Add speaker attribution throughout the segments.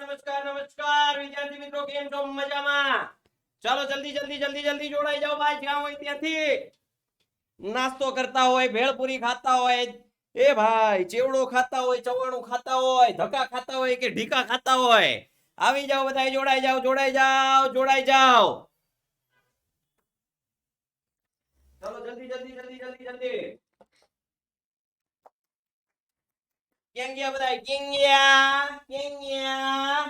Speaker 1: નમસ્કાર વિદ્યાર્થી મિત્રો, કેમ છો? મજામાં? ચાલો જલ્દી જલ્દી જલ્દી જલ્દી જોડાઈ જાઓ ભાઈ, જ્યાં હોય ત્યાંથી. નાસ્તો કરતા હોય, ભેળપુરી ખાતા હોય, એ ભાઈ ચેવડો ખાતા હોય, ચવાણું ખાતા હોય, ધક્કા ખાતા હોય કે ઢીકા ખાતા હોય, આવી જાઓ બધા, જોડાઈ જાઓ, જોડાઈ જાઓ, જોડાઈ જાઓ. ચાલો જલ્દી જલ્દી જલ્દી જલ્દી જલ્દી. કેમ ગયા બધા? કેમ ગયા? કેમ ગયા?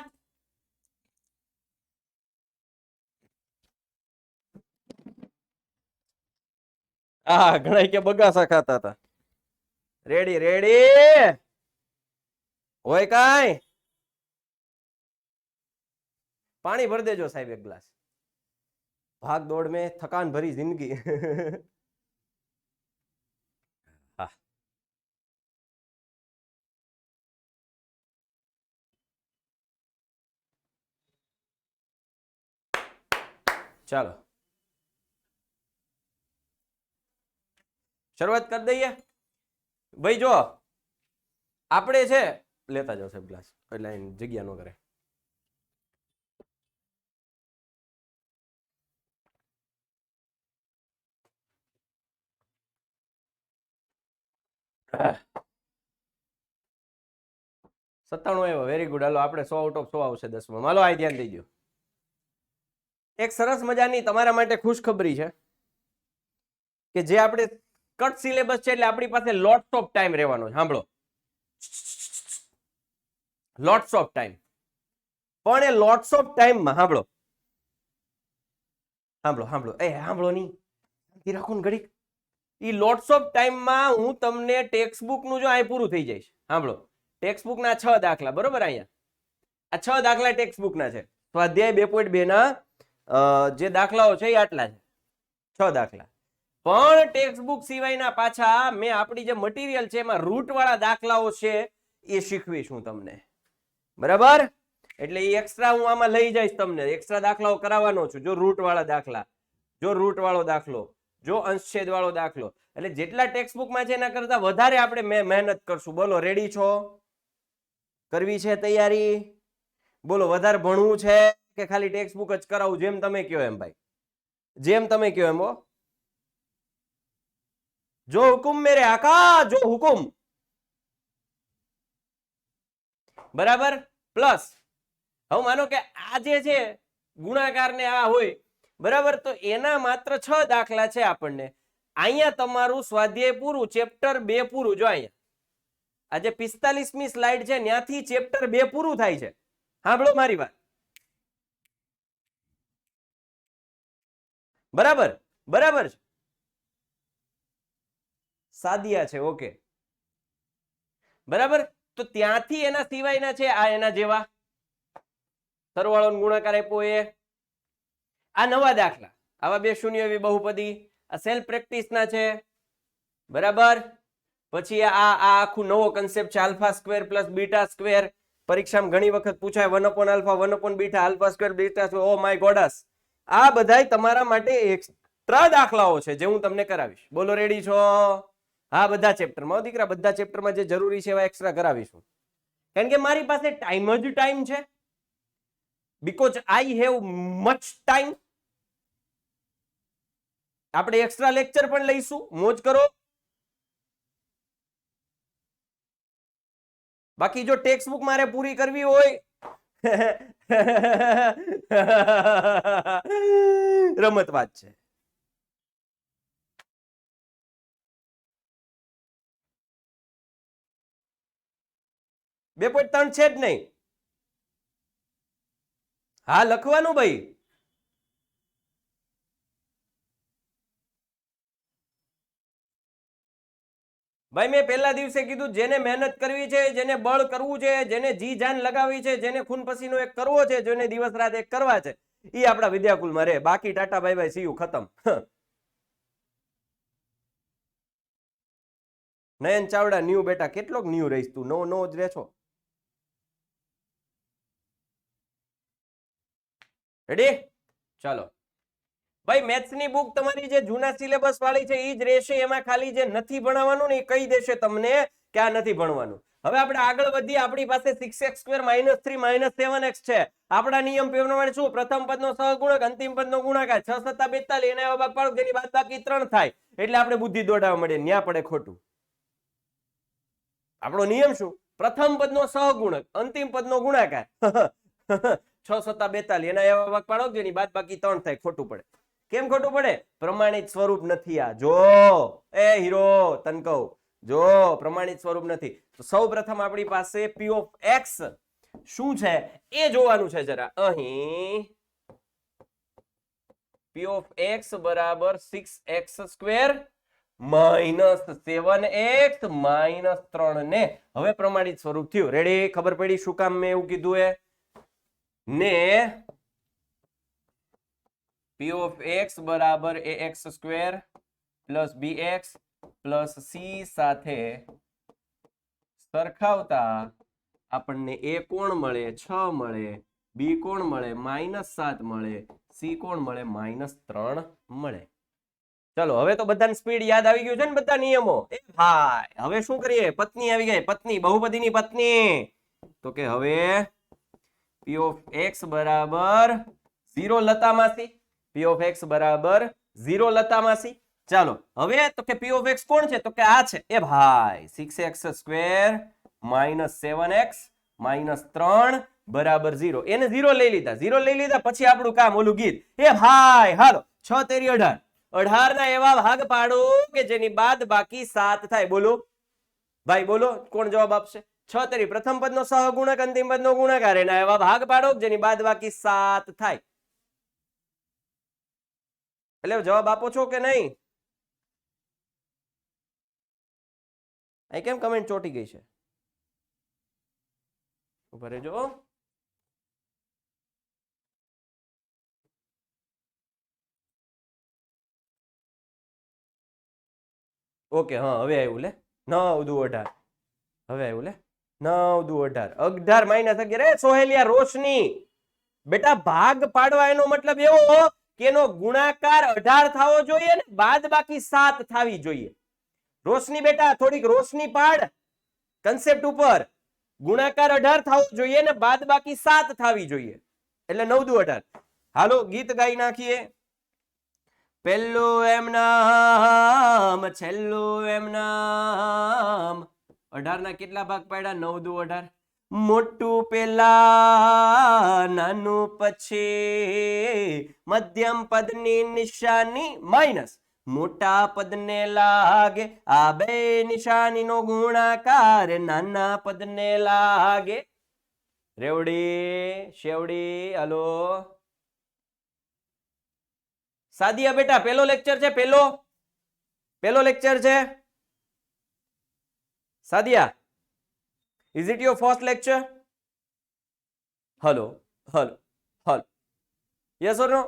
Speaker 1: હા, ઘણા કે બગાસા ખાતા હતા. રેડી રેડી હોય કાઈ? પાણી ભર દેજો સાહેબ એક ગ્લાસ. ભાગ દौड़ में थकान भरी जिंदगी. હા, ચાલો શરૂઆત કરી દઈએ ભાઈ. જો આપણે છે, લેતા જાઓ સાહેબ ગ્લાસ, એટલે જગ્યા ન કરે. સત્તાણું આવ્યો, વેરી ગુડ. હાલો આપણે 100 આઉટ ઓફ 100 આવશે 10માં. હાલો આ ધ્યાન દઈ દો. એક સરસ મજાની તમારા માટે ખુશખબરી છે કે જે આપણે કટ સિલેબસ છે, એટલે આપણી પાસે લોટ્સ ઓફ ટાઈમ રહેવાનો છે. સાંભળો, લોટ્સ ઓફ ટાઈમ. પણ એ લોટ્સ ઓફ ટાઈમમાં સાંભળો સાંભળો સાંભળો એ સાંભળો નહીં, રાખો ને ઘડીક. ઈ લોટ્સ ઓફ ટાઈમમાં હું તમને ટેક્સ્ટ બુક નું જો આ પૂરું થઈ જાય છે. સાંભળો, ટેક્સ્ટ બુક ના 6 દાખલા, બરોબર? અહીંયા આ 6 દાખલા ટેક્સ્ટ બુક ના છે. સ્વાધ્યાય 2.2 ના જે દાખલાઓ છે એ આટલા છે, 6 દાખલા. પણ ટેક્સ્ટ બુક સિવાયના પાછા મેં આપણી જે મટીરિયલ છે એમાં રૂટ વાળા દાખલાઓ છે એ શીખવીશ હું તમને, બરાબર? એટલે એ એક્સ્ટ્રા હું આમાં લઈ જઈશ, તમને એક્સ્ટ્રા દાખલાઓ કરાવવાનો છું. જો રૂટ વાળા દાખલા, જો રૂટ વાળો દાખલો, જો અંશછેદ વાળો દાખલો, એટલે જેટલા ટેક્સ્ટ બુકમાં છે એના કરતા વધારે આપણે મહેનત કરશું. બોલો, રેડી છો? કરવી છે તૈયારી? બોલો, વધારે ભણવું છે કે ખાલી ટેક્સ્ટ બુક જ કરાવું? જેમ તમે કહો એમ ભાઈ, જેમ તમે કહો એમ. જો હુકુમ મેરે આકા, જો હુકુમ. બરાબર? પ્લસ હવે માનો કે આ જે છે ગુણાકાર ને આ હોય, બરાબર? તો એના માત્ર 6 દાખલા છે આપણને. અહીંયા તમારું સ્વાધ્યાય પૂરું, ચેપ્ટર 2 પૂરું. જો અહીંયા આજે 45મી સ્લાઇડ છે, ત્યાંથી ચેપ્ટર 2 પૂરું થાય છે. સાંભળો મારી વાત, બરાબર? બરાબર છે, સાદિયા છે, ઓકે, બરાબર? તો ત્યાંથી એના સિવાયના છે આ એના જેવા સરવાળો ગુણાકાર આપ્યો એ, આ નવા દાખલા, આવા બે શૂન્ય એવી બહુપદી, આ સેલ્ફ પ્રેક્ટિસ ના છે, બરાબર? પછી આ આખું નવો કન્સેપ્ટ છે, alpha square plus beta square. પરીક્ષામાં ઘણી વખત પૂછાય 1 upon alpha 1 upon beta, alpha square beta square. Oh my God's, આ બધાય તમારા માટે એક્સ્ટ્રા દાખલાઓ છે જે હું તમને કરાવીશ. બોલો, રેડી છો? હા, બધા ચેપ્ટરમાં દીકરા, બધા ચેપ્ટરમાં જે જરૂરી છે એવા એક્સ્ટ્રા કરાવીશું. કારણ કે મારી પાસે ટાઈમ જ ટાઈમ છે, because I have much time. આપણે એક્સ્ટ્રા લેક્ચર પણ લઈશું, મોજ કરો. બાકી જો ટેક્સ્ટ બુક મારે પૂરી કરવી હોય રમત વાત છે. બે 2.3 છે જ નહીં. હા, લખવાનું ભાઈ. ભાઈ મેં પહેલા દિવસે કીધું, જેને મહેનત કરવી છે, જેને બળ કરવું છે, જેને જી જાન લગાવી છે, જેને ખૂન પસીનો એક કરવો છે, જેને દિવસ રાત એક કરવા છે, એ આપણા વિદ્યાકુલમાં રહે. બાકી Tata bye bye, C you, ખતમ. નયન ચાવડા ન્યુ, બેટા કેટલોક ન્યુ રહીશ તું? નો જ રહે છો. રેડી? ચાલો ભાઈ, મેથ્સની બુક તમારી જે જૂના સિલેબસ વાળી છે એ જ રહેશે. એમાં ખાલી જે નથી ભણાવવાનું ને એ કહી દેશે તમને કે આ નથી ભણવાનું. હવે આપણે આગળ વધીએ. આપણી પાસે 6x² - 3 - 7x છે. આપણા નિયમ પ્રમાણે શું? પ્રથમ પદનો સહગુણક, અંતિમ પદનો ગુણાકાર. 6 × 7 = 42. એના એવા ભાગ પાડો જેની બાદબાકી 3 થાય. એટલે આપણે બુદ્ધિ દોડાવવા મળે, ન્યા પડે ખોટું. આપણો નિયમ શું? પ્રથમ પદનો સહગુણક, અંતિમ પદનો ગુણાકાર. 6 × 7 = 42. એના એવા ભાગ પાડો જેની બાદબાકી 3 થાય. ખોટું પડે. કેમ ખોટું પડે? પ્રમાણિત સ્વરૂપ નથી આ. જો એ હીરો તન કહું, જો પ્રમાણિત સ્વરૂપ નથી. તો સૌ પ્રથમ આપણી પાસે p of x શું છે એ જોવાનું છે જરા. અહીં p of x બરાબર 6x² - 7x - 3 ને હવે પ્રમાણિત સ્વરૂપ થયું. રેડી? ખબર પડી શું કામ મેં એવું કીધું એ? ને p of x બરાબર ax² + bx + c સાથે સરખાવતા આપણને a કોણ મળે? 6 મળે. b કોણ મળે? -7 મળે. c કોણ મળે? -3 મળે. ચલો હવે તો બધાને સ્પીડ યાદ આવી ગયું છે ને બધા નિયમો? એ ભાઈ હવે શું કરીએ? પત્ની આવી ગઈ. પત્ની, બહુપદીની પત્ની. તો કે હવે p of x બરાબર 0 લતામાસી. p of x બરાબર 0 લતામાસી. ચાલો હવે તો કે p of x કોણ છે? તો કે આ છે. એ ભાઈ 6x² - 7x - 3 બરાબર 0. એને 0 લઈ લીધા. 0 લઈ લીધા પછી આપણું કામ ઓલું ગીત. એ ભાઈ હાલો 6 × 3 = 18. 18 ના એવા ભાગ પાડો કે જેની બાદ બાકી 7 થાય. બોલો ભાઈ, બોલો કોણ જવાબ આપશે? 6 × 3 પ્રથમ પદનો સહગુણક, અંતિમ પદનો ગુણાકાર. એના એવા ભાગ પાડો જેની બાદ બાકી 7 થાય. એટલે જવાબ આપો છો કે નહીં? અહીં કેમ કમેન્ટ ચોટી ગઈ છે? ઉભા રહેજો. ઓકે, હા હવે આવ્યું લે. 9 દુ 18. હવે આવ્યું લે. 9 દુ 18. 18 - 11. સોહેલિયા રોશની, બેટા ભાગ પાડવા એનો મતલબ એવો કે એનો ગુણાકાર 18 થવો જોઈએ ને બાદ બાકી 7 થવી જોઈએ. રોશની બેટા થોડીક રોશની પાડ કન્સેપ્ટ ઉપર. ગુણાકાર 18 થવો જોઈએ ને બાદ બાકી 7 થવી જોઈએ. એટલે 9 દુ 18. હાલો ગીત ગાઈ નાખીએ. પહેલું એમ નામ, છેલ્લું એમ નામ. 18 ના કેટલા ભાગ પાડ્યા? 9 દુ 18. મોટું પેલા, નાનું પછી, મધ્યમ પદની નિશાની માઇનસ. મોટા પદને લાગે આ બે નિશાનીનો ગુણાકાર નાના પદને લાગે. રેવડી શેવડી હલો સાદિયા બેટા પેલો લેક્ચર છે. પેલો લેક્ચર છે સાદિયા. Is it your first lecture? Hello. Yes or no?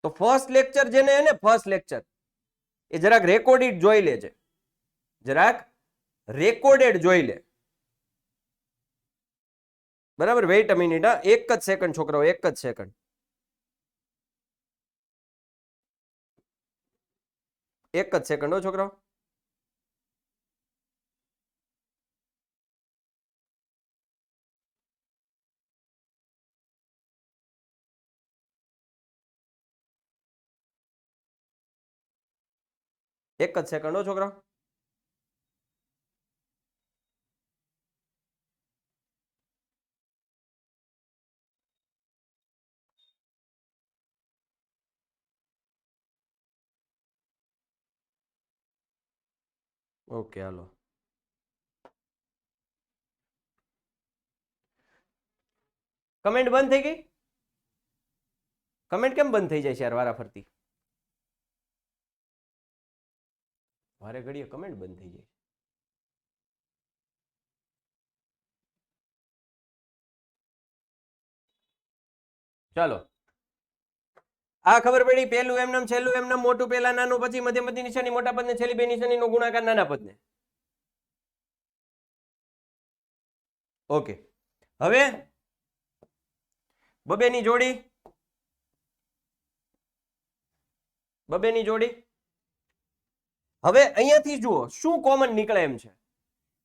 Speaker 1: તો ફર્સ્ટ લેક્ચર જેને હે ને ફર્સ્ટ લેક્ચર એ જરાક રેકોર્ડિડ જોઈ લેજે. જરાક રેકોર્ડેડ જોઈ લે. બરાબર? વેઇટ અ મિનિટ. હા, એક જ સેકન્ડ છોકરાઓ, એક જ સેકન્ડ. એક જ સેકન્ડ હો છોકરાઓ. એક જ સેકન્ડ હો છોકરાઓ. ઓકે હાલો. કમેન્ટ બંધ થઈ ગઈ? કમેન્ટ કેમ બંધ થઈ જાય છે યાર વારા ફરતી? વારે ઘડીએ કમેન્ટ બંધ થઈ જાય. ચાલો આ ખબર પડી, પેલું એમનેમ, છેલ્લું એમનેમ, મોટું પેલા નાનું, પછી મધ્યમપદની નિશાની મોટા પદને, છેલ્લી બે નિશાનીનો ગુણાકાર નાના પદને. ઓકે, હવે બબેની જોડી, બબેની જોડી. હવે અહીંયાથી જુઓ શું કોમન નીકળે એમ છે,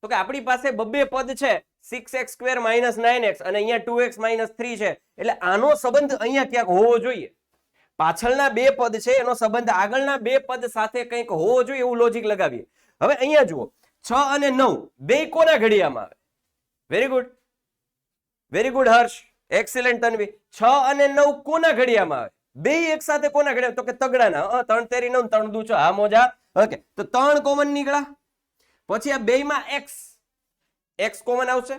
Speaker 1: તો કે આપણી પાસે બબે પદ છે, 6x² - 9x અને અહીંયા 2x - 3 છે, એટલે આનો સંબંધ અહીંયા ક્યાંક હોવો જોઈએ. પાછળના બે પદ છે એનો સંબંધ આગળના બે પદ સાથે કંઈક હોવો જોઈએ, એવું લોજિક લગાવીએ. હવે અહીંયા જુઓ 6 અને 9 બે કોના ઘડિયામાં આવે? વેરી ગુડ, વેરી ગુડ હર્ષ, એક્સેલન્ટ તન્વી. 6 અને 9 કોના ઘડિયામાં આવે? બે એક સાથે કોના ઘડિયામાં? તો કે તગડાના. 3 તેરી 9 3 દુ 6. હા મોજા. ઓકે, તો 3 કોમન નીકળ્યા. પછી આ બેયમાં x કોમન આવશે.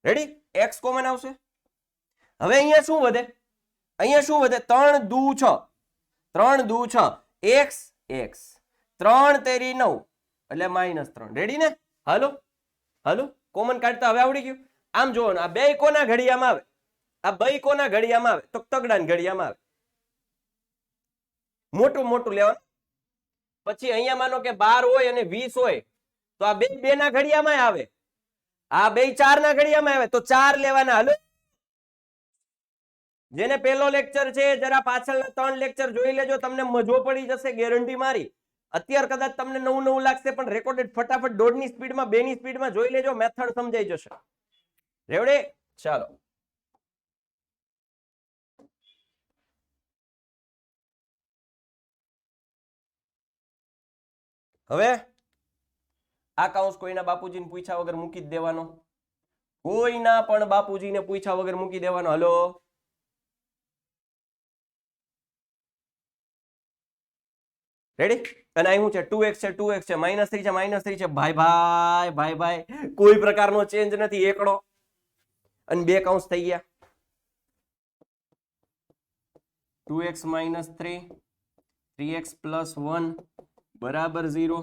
Speaker 1: રેડી? x કોમન આવશે. હવે અહીંયા શું વધે? અહીંયા શું વધે? 3 દુ 6, 3 દુ 6, x x, 3 તેરી 9 એટલે -3. રેડી ને? હાલો હાલો, કોમન કાઢતા હવે આવડી ગયું. આમ જોવો, આ બે કોના ઘડિયામાં આવે? આ બે કોના ઘડિયામાં આવે? તો તગડાના ઘડિયામાં આવે. મોટું મોટું લેવાનું. પછી અહીંયા માનો કે 12 હોય અને 20 હોય, તો આ બે ના ઘડિયામાં આવે. આ બે 4 ના ઘડિયામાં આવે, તો 4 લેવાના. હાલો, જેને પહેલો લેક્ચર છે જરા પાછળના 3 લેક્ચર જોઈ લેજો, તમને મજો પડી જશે, ગેરંટી મારી. અત્યારે કદાચ તમને નવું નવું લાગશે, પણ રેકોર્ડેડ ફટાફટ 1.5 ની સ્પીડમાં, 2 ની સ્પીડમાં જોઈ લેજો, મેથડ સમજાઈ જશે. રેવડે? ચાલો, હવે આ કૌંસ કોઈના બાપુજીને પૂછ્યા વગર મૂકી જ દેવાનો. કોઈના પણ બાપુજીને પૂછ્યા વગર મૂકી દેવાનો. Hello, ready? અને અહીં શું છે? 2x છે, 2x છે, -3 છે, -3 છે. ભાઈ ભાઈ ભાઈ ભાઈ, કોઈ પ્રકારનો ચેન્જ નથી, એકડો. અને બે કૌંસ થઈ ગયા. 2x - 3, 3x + 1 બરાબર 0,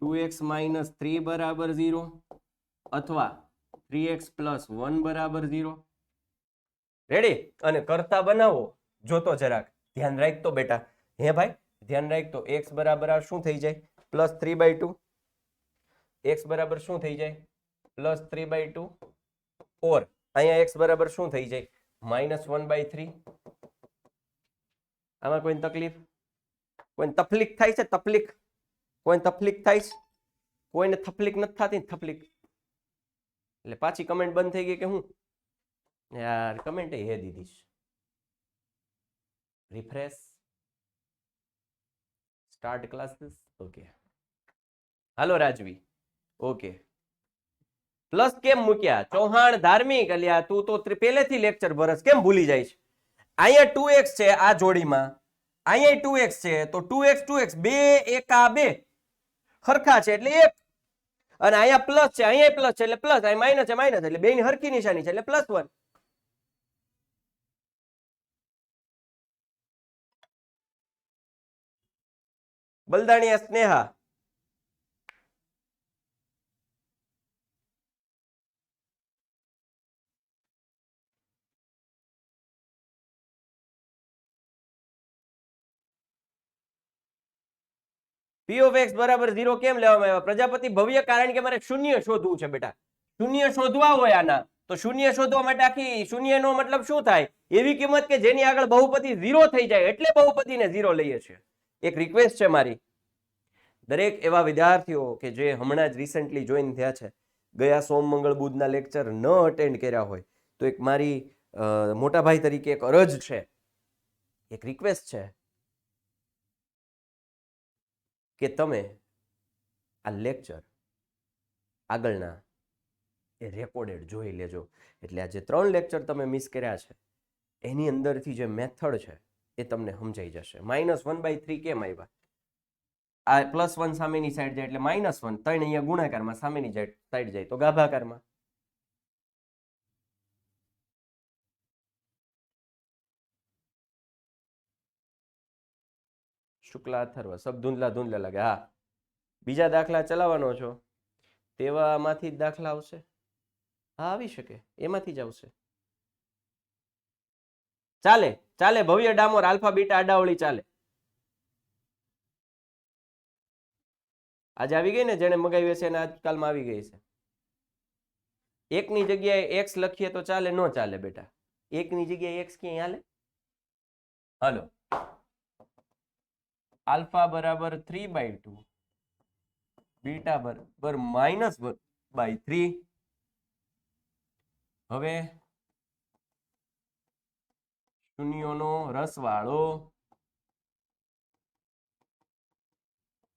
Speaker 1: 2x - 3 બરાબર 0, અથવા 3x + 1 બરાબર 0. રેડી? અને કરતા બનાવો, જોતો જરાક ધ્યાન રાખતો બેટા. હે ભાઈ, ધ્યાન રાખતો. x બરાબર આ શું થઈ જાય? +3/2. x બરાબર શું થઈ જાય? +3/2. ઓર અહીંયા x બરાબર શું થઈ જાય? -1/3. આમાં કોઈ તકલીફ? કોઈ તકલીફ થાય છે? તકલીફ? કોઈ તકલીફ થાય છે? કોઈને તકલીફ નથી થતી? તકલીફ એટલે પાછી કમેન્ટ બંધ થઈ ગઈ કે હું? યાર, કમેન્ટ હે દીધી. Refresh, start classes. ઓકે, હાલો રાજવી. ઓકે, પ્લસ કેમ મૂક્યા? ચૌહાણ ધાર્મિક. અલ્યા તું તો પહેલેથી લેક્ચર ભરસ, કેમ ભૂલી જાય છે? અહીંયા 2x છે આ જોડીમાં, અહીંયા 2x છે, તો 2x 2x, બે એકા બે સરખા છે એટલે 1. અને અહીંયા પ્લસ છે, અહીંયા પ્લસ છે એટલે પ્લસ, અહીંયા માઇનસ છે માઇનસ, એટલે બેની હરખી નિશાની છે એટલે +1. બલદાણીયા સ્નેહા. P of x બરાબર 0 કેમ લેવામાં આવ્યા? પ્રજાપતિ ભવ્ય, કારણ કે મારે શૂન્ય શોધવું છે બેટા. શૂન્ય શોધવા હોય આના, તો શૂન્ય શોધવા માટે આખી શૂન્યનો મતલબ શું થાય? એવી કિંમત કે જેની આગળ બહુપદી 0 થઈ જાય, એટલે બહુપદીને 0 લઈએ છીએ. એક રિક્વેસ્ટ છે મારી, દરેક એવા વિદ્યાર્થીઓ કે જે હમણાં જ રિસેન્ટલી જોઈન થયા છે, ગયા સોમ મંગળ બુધના લેક્ચર ન અટેન્ડ કર્યા હોય, તો એક મારી મોટા ભાઈ તરીકે એક અરજ છે, એક રિક્વેસ્ટ છે કે તમે આ લેક્ચર આગળના એ રેકોર્ડેડ જોઈ લેજો. એટલે આ જે 3 લેક્ચર તમે મિસ કર્યા છે એની અંદરથી જે મેથડ છે એ તમને સમજાઈ જશે. -1/3 કેમ આવ્યા? આ +1 સામેની સાઈડ જાય એટલે -1, 3 અહીંયા ગુણાકારમાં, સામેની સાઈડ જાય તો ગાભાકારમાં. શુક્લા અથર્વ, સબ ધૂંધલા ધૂંધલા લાગે. હા, બીજા દાખલા ચલાવવાનો છો તેવામાંથી જ દાખલા આવશે? હા, આવી શકે, એમાંથી જ આવશે. ચાલે ચાલે ભવ્ય ડામોર આલ્ફા બીટા આડાવળી ચાલે. આજે આવી ગઈ ને જેને મગાવી હશે એને આજકાલમાં આવી ગઈ છે. એકની જગ્યાએ એક્સ લખીએ તો ચાલે ન ચાલે બેટા? એકની જગ્યાએ એક્સ ક્યાંય હાલે? હાલો, આલ્ફા બરાબર 3/2 બીટા બરાબર -1/3. હવે શૂન્યોનો રસવાળો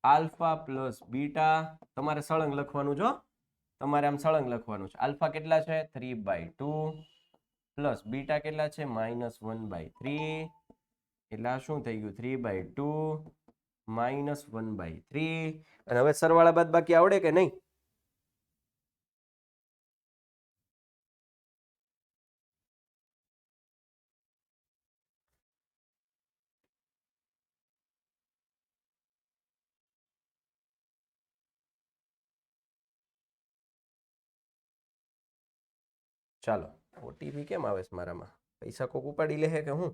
Speaker 1: આલ્ફા પ્લસ બીટા. તમારે સળંગ લખવાનું જો, તમારે આમ સળંગ લખવાનું છે. આલ્ફા કેટલા છે? 3/2 પ્લસ બીટા કેટલા છે? -1/3. એટલે આ શું થઈ ગયું? 3/2 -1/3. અને હવે સરવાળા બાદ બાકી આવડે કે નહીં? ચાલો, ઓટીપી કેમ આવે છે મારામાં? પૈસા કોક ઉપાડી લે કે હું?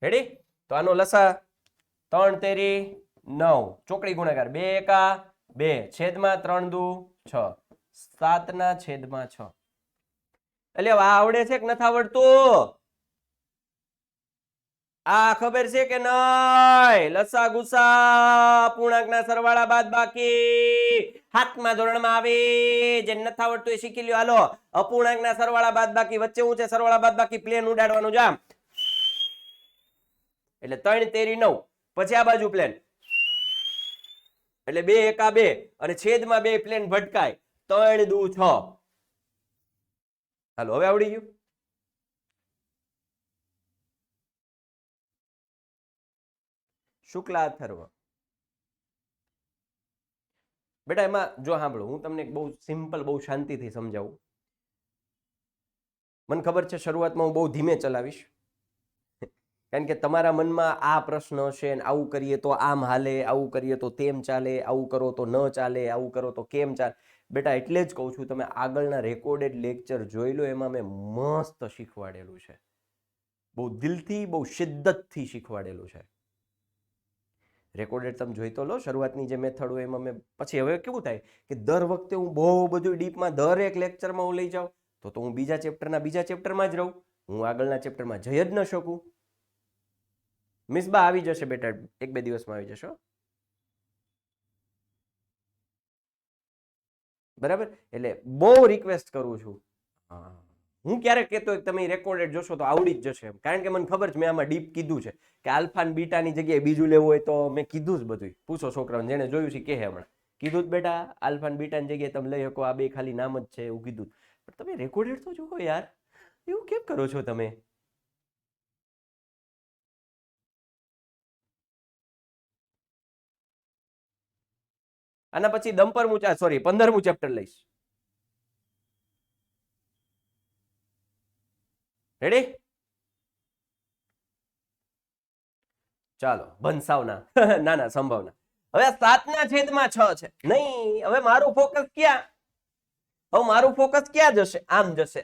Speaker 1: રેડી? તો આનો લસા 3 તેરી 9 ચોકડી ગુણાકાર 2 એકા 2 છેદમાં 3 દુ 6 7/6. એટલે આ આવડે છે કે નથી આવડતું? આ ખબર છે કે નહીં? લસા ગુસા પૂર્ણાંકના સરવાળા બાદ બાકી 7મા ધોરણમાં આવે. જે નથી આવડતું એ શીખી લ્યો. હાલો, અપૂર્ણાંકના સરવાળા બાદ બાકી વચ્ચે હું છે સરવાળા બાદ બાકી પ્લેન ઉડાડવાનું જામ. એટલે 3 તેરી 9 પછી આ બાજુ પ્લેન એટલે 2 એકા 2 અને છેદમાં 2 પ્લેન ભટકાય 3 દુ 6. હાલો, હવે આવડી ગયું? શુક્લા અથર્વ. બેટા એમાં જો સાંભળો, હું તમને બહુ સિમ્પલ બહુ શાંતિથી સમજાવું. મને ખબર છે શરૂઆતમાં હું બહુ ધીમે ચલાવીશ, કારણ કે તમારા મનમાં આ પ્રશ્ન હશે, આવું કરીએ તો આમ હાલે, આવું કરીએ તો તેમ ચાલે, આવું કરો તો ન ચાલે, આવું કરો તો કેમ ચાલે. બેટા એટલે જ કહું છું તમે આગળના રેકોર્ડેડ લેક્ચર જોઈ લો, એમાં મેં મસ્ત શીખવાડેલું છે. બહુ દિલથી બહુ શિદ્દતથી શીખવાડેલું છે. રેકોર્ડેડ તમે જોઈ તો લો. શરૂઆતની જે મેથડ હોય એમાં મેં પછી હવે કેવું થાય કે દર વખતે હું બહુ બધું ડીપમાં દરેક લેક્ચરમાં હું લઈ જાઉં તો હું બીજા ચેપ્ટરમાં જ રહું. હું આગળના ચેપ્ટરમાં જઈ જ ન શકું. મિસબા આવી જશે બેટા, 1-2 દિવસમાં આવી જશો. બરાબર? એટલે બહુ રિક્વેસ્ટ કરું છું. હું ક્યારેક કહેતો હોય તમે રેકોર્ડેડ જોશો તો આવડી જ જશે, કારણ કે મને ખબર છે મેં આમાં ડીપ કીધું છે કે આલ્ફા અને બીટાની જગ્યાએ બીજું લેવું હોય તો મેં કીધું જ બધું. પૂછો છોકરાઓને, જેને જોયું છે કે હમણાં કીધું જ બેટા આલ્ફા અને બીટાની જગ્યાએ તમે લઈ શકો, આ બે ખાલી નામ જ છે એવું કીધું. પણ તમે રેકોર્ડેડ તો જોવો યાર, એવું કેમ કરો છો તમે? આના પછી 15મું ચેપ્ટર લઈશ. રેડી? ચાલો, ભંસાવના ના સંભાવના. હવે 7/6 છે નહીં. હવે મારું ફોકસ ક્યાં? હવે મારું ફોકસ ક્યાં જશે? આમ જશે.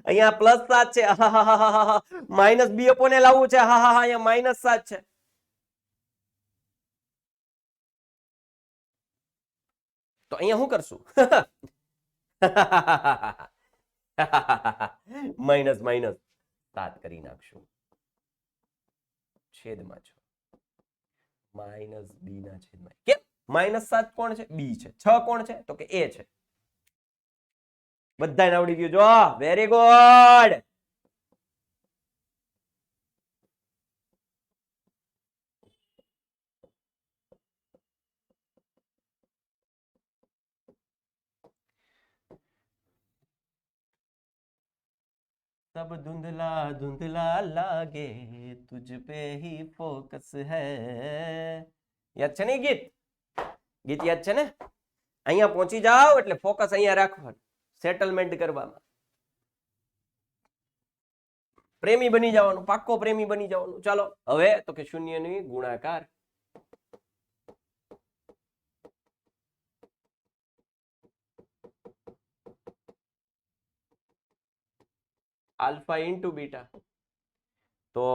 Speaker 1: અહીંયા +7 છે, -b/l લાવવું છે, અહીંયા -7 છે. તો અહીંયા શું કરશું? -7 કરી નાખશું છેદમાં 6 -b/. કેમ -7 કોણ છે? b છે. 6 કોણ છે? તો કે a છે. બધાને આવડી ગયું? જો વેરી ગુડ. सब धुंधला धुंधला लागे तुझ पे ही फोकस है. યાદ છે ને ગીત? ગીત યાદ છે ને? અહીંયા પહોંચી જાઓ એટલે ફોકસ અહીંયા રાખવાનું, સેટલમેન્ટ કરવામાં. પ્રેમી બની જવાનું, પાક્કો પ્રેમી બની જવાનું. ચાલો હવે તો કે શૂન્યની ગુણાકાર. Alpha into beta. તો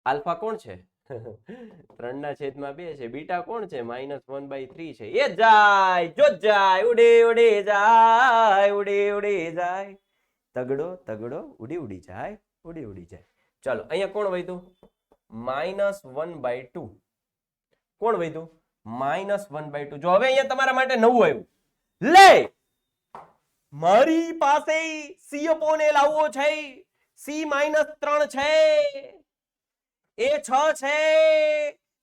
Speaker 1: આલ્ફા કોણ છે? 3/2 છે. બીટા કોણ છે? -1/3 છે. એ જાય જો જાય ઉડે ઉડે જાય ઉડે ઉડે જાય તગડો તગડો ઉડી ઉડી જાય ઉડી ઉડી જાય. ચાલો અહીંયા કોણ વધ્યું? -1/2. કોણ વધ્યું? -1/2. જો હવે અહીંયા તમારા માટે નવું આવ્યું. લે મારી પાસે C/L આવવો છે. C -3 છે. એ 6 છે.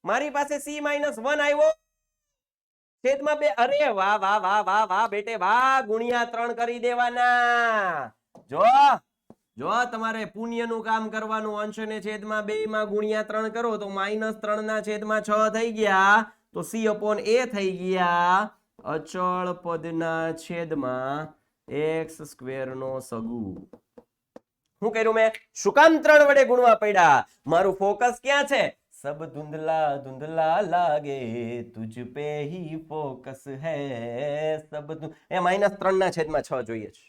Speaker 1: મારી પાસે C-1 આવ્યો છેદમાં 2. અરે વાહ વાહ વાહ વાહ વાહ બેટે વાહ, ગુણ્યા 3 કરી દેવાના. જો જો તમારે પુણ્યનું કામ કરવાનું, અંશ ને છેદમાં 2 માં ગુણ્યા 3 કરો તો -3 ના છેદમાં 6 થઈ ગયા. તો C/A થઈ ગયા અચળ પદના છેદમાં x² નો સગુ. શું કર્યું મેં? શું કામ 3 વડે ગુણવા પડ્યા? મારું ફોકસ ક્યાં છે? સબ ધુંધલા ધુંધલા લાગે તુજ પે હી ફોકસ હે સબ એ -3 ના છેદમાં 6 જોઈએ છે.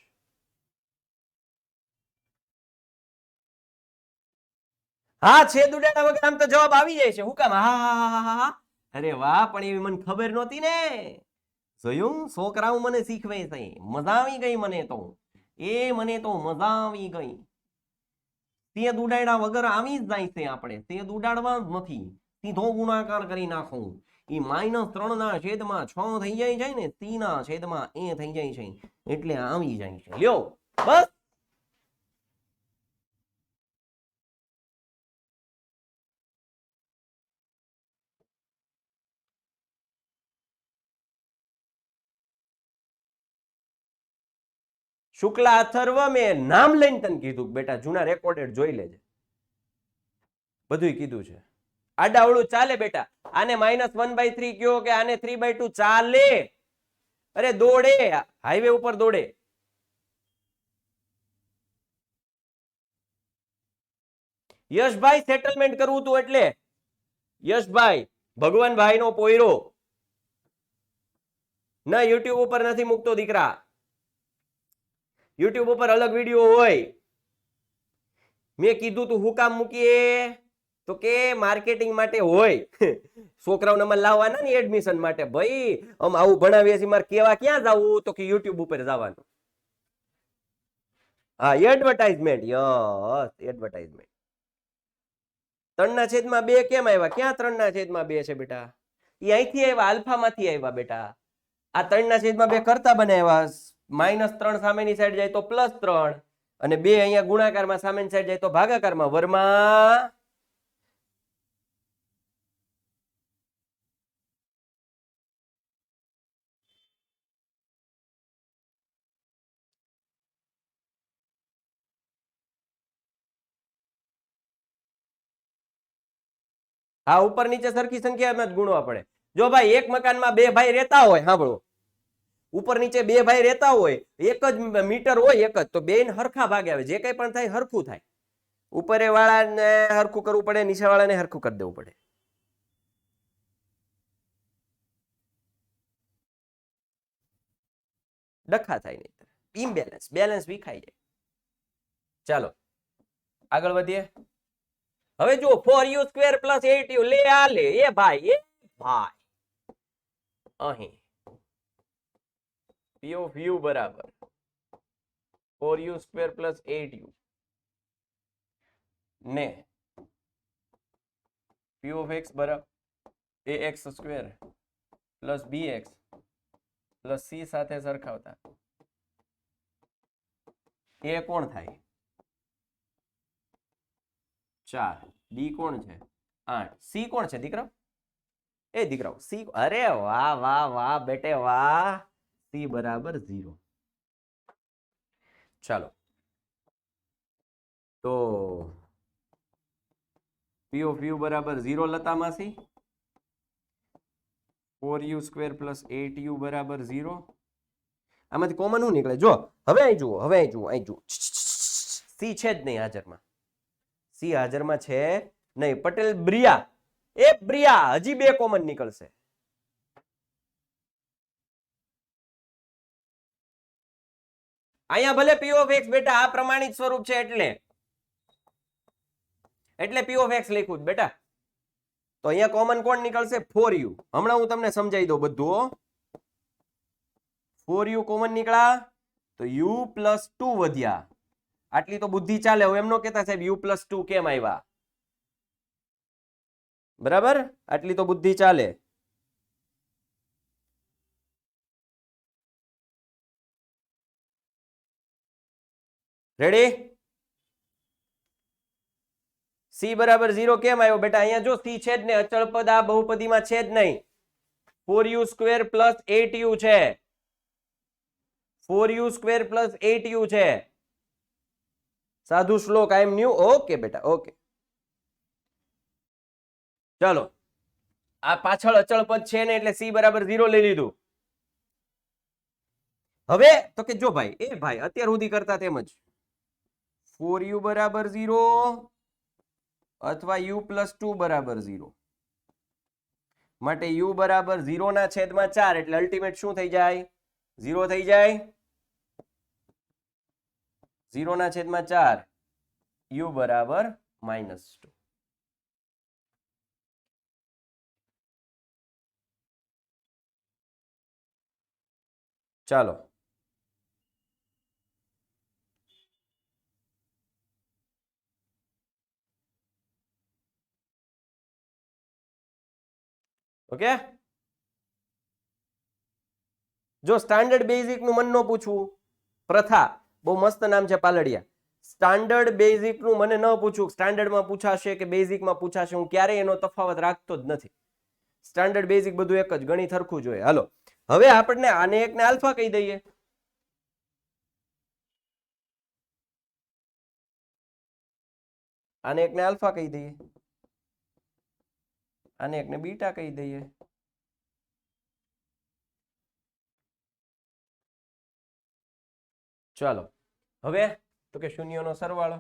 Speaker 1: હા છેદ ઉડાડ્યા વગર આમ તો જવાબ આવી જાય છે. હું કામ? હા. અરે વાહ, પણ એવી મને ખબર નહોતી ને. જોયું, છોકરાઓ મને શીખવે છે. મજા આવી ગઈ મને તો. મને તો મજા આવી ગઈ. છેદ ઉડાડ્યા વગર આવી જ જાય છે. આપણે છેદ ઉડાડવા જ નથી, સીધો ગુણાકાર કરી નાખો. એ -3 ના છેદમાં 6 થઈ જાય છે ને, C ના છેદમાં A થઈ જાય છે, એટલે આવી જાય છે. લ્યો બસ. શુક્લા અથર્વ મેં નામ લઈને તને કીધું બેટા, જૂના રેકોર્ડેડ જોઈ લેજે, બધું કીધું છે. આડાવડું ચાલે બેટા. આને -1/3 કયો કે આને 3/2 ચાલે. અરે દોડે, હાઈવે ઉપર દોડે. યશભાઈ સેટલમેન્ટ કરવું તું એટલે યશભાઈ ભગવાનભાઈ નો પોયરો ના યુટ્યુબ ઉપર નથી મૂકતો દીકરા. યુટ્યુબ ઉપર અલગ વિડીયો હોય. મેં કીધું તું હું કામ મૂકીએ તો કે માર્કેટિંગ માટે હોય. છોકરાઓને અમારે લાવવાના ને એડમિશન માટે. ભાઈ આમ આવું ભણાવીએ છીએ, મારે કેવા ક્યાં જવું? તો કે યુટ્યુબ ઉપર જવાનું. હા એડવર્ટાઇઝમેન્ટ. Yes advertisement. 3/2 કેમ આવ્યા? ક્યાં 3/2 છે બેટા? એ અહીંથી આવ્યા, આલ્ફામાંથી આવ્યા બેટા. આ 3/2 કરતા બનાવ્યા. -3 સામેની સાઈડ જાય તો +3 અને 2 અહીંયા ગુણાકારમાં સામેની સાઈડ જાય તો ભાગાકારમાં વર્મા. હા ઉપર નીચે સરખી સંખ્યામાં જ ગુણવા પડે. જો ભાઈ એક મકાનમાં 2 ભાઈ રહેતા હોય, સાંભળો, ઉપર નીચે 2 ભાઈ રહેતા હોય, એક જ મીટર હોય, એક જ, તો બેન હરખા ભાગે આવે. જે કઈ પણ થાય હરખું થાય. ઉપરે વાળાને હરખું કરવું પડે, નીચે વાળાને હરખું કરી દેવું પડે. ડખા થાય નહીં, ઇમ્બેલેન્સ, બેલેન્સ વિખાઈ જાય. ચાલો આગળ વધીએ. હવે જો 4u² + 8u લે આ લે. એ ભાઈ અહીં P of u બરાબર 4u² + 8u ને P of x બરાબર ax² + bx + c સાથે સરખાવતા એ કોણ થાય? 4. ડી કોણ છે? 8. સી કોણ છે દીકરા? એ દીકરાઓ સી. અરે વાહ વાહ વાહ બેટે વાહ. સી બરાબર 0. ચાલો તો P of u બરાબર 0 લતામાંથી 4u² + 8u બરાબર 0. આમાંથી કોમન શું નીકળે? જો હવે અહીં જુઓ, અહીં જુઓ. સી છે જ નહીં હાજરમાં. સી હાજરમાં છે નહીં. પટેલ બ્રિયા, એ બ્રિયા, હજી 2 કોમન નીકળશે. અહીંયા ભલે પી ઓફ એક્સ બેટા આ પ્રમાણિત સ્વરૂપ છે એટલે પી ઓફ એક્સ લખ્યું બેટા. તો અહીંયા કોમન કોણ નીકળશે? 4u. હમણાં હું તમને સમજાવી દઉં બધું. 4u કોમન નીકળ્યા તો u પ્લસ 2 વધ્યા. આટલી તો બુદ્ધિ ચાલે. હવે એમ નો કહેતા સાહેબ u પ્લસ 2 કેમ આવ્યા? બરાબર, આટલી તો બુદ્ધિ ચાલે. રેડી? c બરાબર 0 કેમ આવ્યો બેટા? અહીંયા જો c છે જ ને, અચળ પદ આ બહુપદીમાં છે જ નહીં. 4u સ્ક્વેર પ્લસ 8u છે. 4u સ્ક્વેર પ્લસ 8u છે. સાધુ શ્લોક આઈ એમ ન્યુ. ઓકે બેટા, ઓકે. ચાલો, આ પાછળ અચળ પદ છે ને એટલે c બરાબર 0 લઈ લીધું. હવે તો કે જો ભાઈ અત્યાર સુધી કરતા તેમ જ 4u બરાબર 0 અથવા u પ્લસ 2 બરાબર 0 માટે u બરાબર 0 ના છેદમાં 4 એટલે અલ્ટિમેટ શું થઈ જાય? 0 થઈ જાય. 0 ના છેદમાં 4 u બરાબર -2. ચાલો, ઓકે. જો સ્ટાન્ડર્ડ બેઝિક નું મન નો પૂછવું, પ્રથા બહુ મસ્ત નામ છે પાલડિયા. સ્ટાન્ડર્ડ બેઝિક નું મને ન પૂછવું, સ્ટાન્ડર્ડમાં પૂછાશે કે બેઝિકમાં પૂછાશે, હું ક્યારેય એનો તફાવત રાખતો જ નથી. સ્ટાન્ડર્ડ બેઝિક બધું એક જ, ગણિત સરખું જોઈએ. હાલો, હવે આપણને આને એકને આલ્ફા કહી દઈએ. આને એકને આલ્ફા કહી દઈએ, આને એકને બીટા કહી દઈએ. ચાલો, હવે તો કે શૂન્યનો સરવાળો.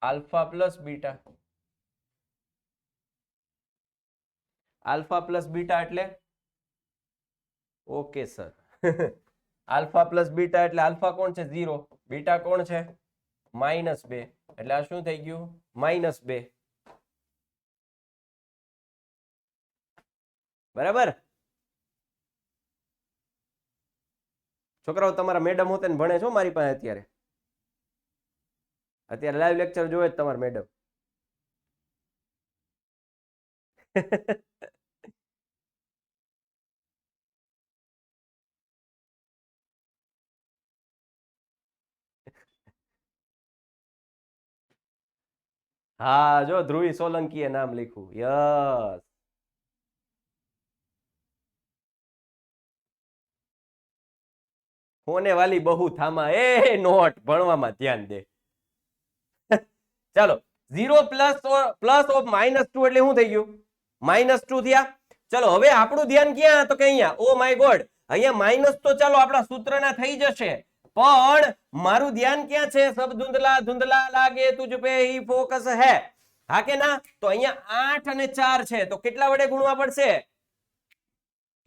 Speaker 1: Alpha plus beta. Alpha plus beta એટલે okay sir. Alpha plus beta એટલે આલ્ફા કોણ છે? 0. બીટા કોણ છે? -2. એટલે આ શું થઈ ગયું? -2. બરાબર. છોકરાઓ તમારા મેડમ હોતે ને ભણે છો મારી પાસે અત્યારે લાઈવ લેક્ચર જોવે જ તમારા મેડમ. હા, જો ધ્રુવી સોલંકીએ નામ લખ્યું. યસ. કોને વાલી બહુ થામા એ નોટ ભણવામાં ધ્યાન દે. ચાલો, 0 પ્લસ ઓફ -2 એટલે શું થઈ ગયું? -2 થયા. ચલો, હવે આપણું ધ્યાન ક્યાં? તો કે અહીંયા. ઓ માય ગોડ, અહીંયા માઇનસ તો ચાલો આપણા સૂત્રના થઈ જશે, પણ મારું ધ્યાન ક્યાં છે? સબ ધુંધલા ધુંધલા લાગે તુજ પે હી ફોકસ હે. હા કે ના? તો અહીંયા 8 અને 4 છે, તો કેટલા વડે ગુણવા પડશે?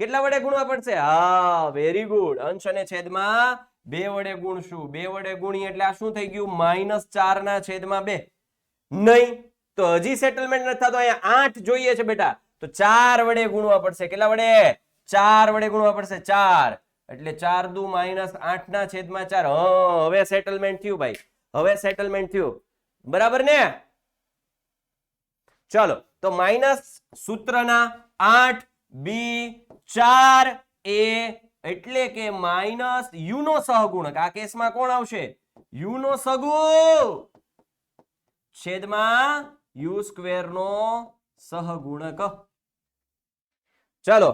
Speaker 1: કેટલા વડે ગુણવા પડશે? હા, વેરી ગુડ. અંશ અને છેદમાં 2 વડે ગુણશું. 2 વડે ગુણી એટલે આ શું થઈ ગયું? -4 ના છેદમાં 2. નહીં તો હજી સેટલમેન્ટ નથી થતો. અહીંયા 8 જોઈએ છે બેટા, તો 4 વડે ગુણવા પડશે. કેટલા વડે? 4 વડે ગુણવા પડશે. 4 એટલે 4 દુ -8 ના છેદમાં 4. હવે સેટલમેન્ટ થયું ભાઈ, હવે સેટલમેન્ટ થયું. બરાબર ને? ચાલો, તો માઇનસ સૂત્રના 8b4 a એટલે કે માઇનસ યુ નો સહગુણક. આ કેસમાં કોણ આવશે? યુ નો સહગુણક છેદમાં યુ સ્ક્વેર નો સહગુણક. ચાલો,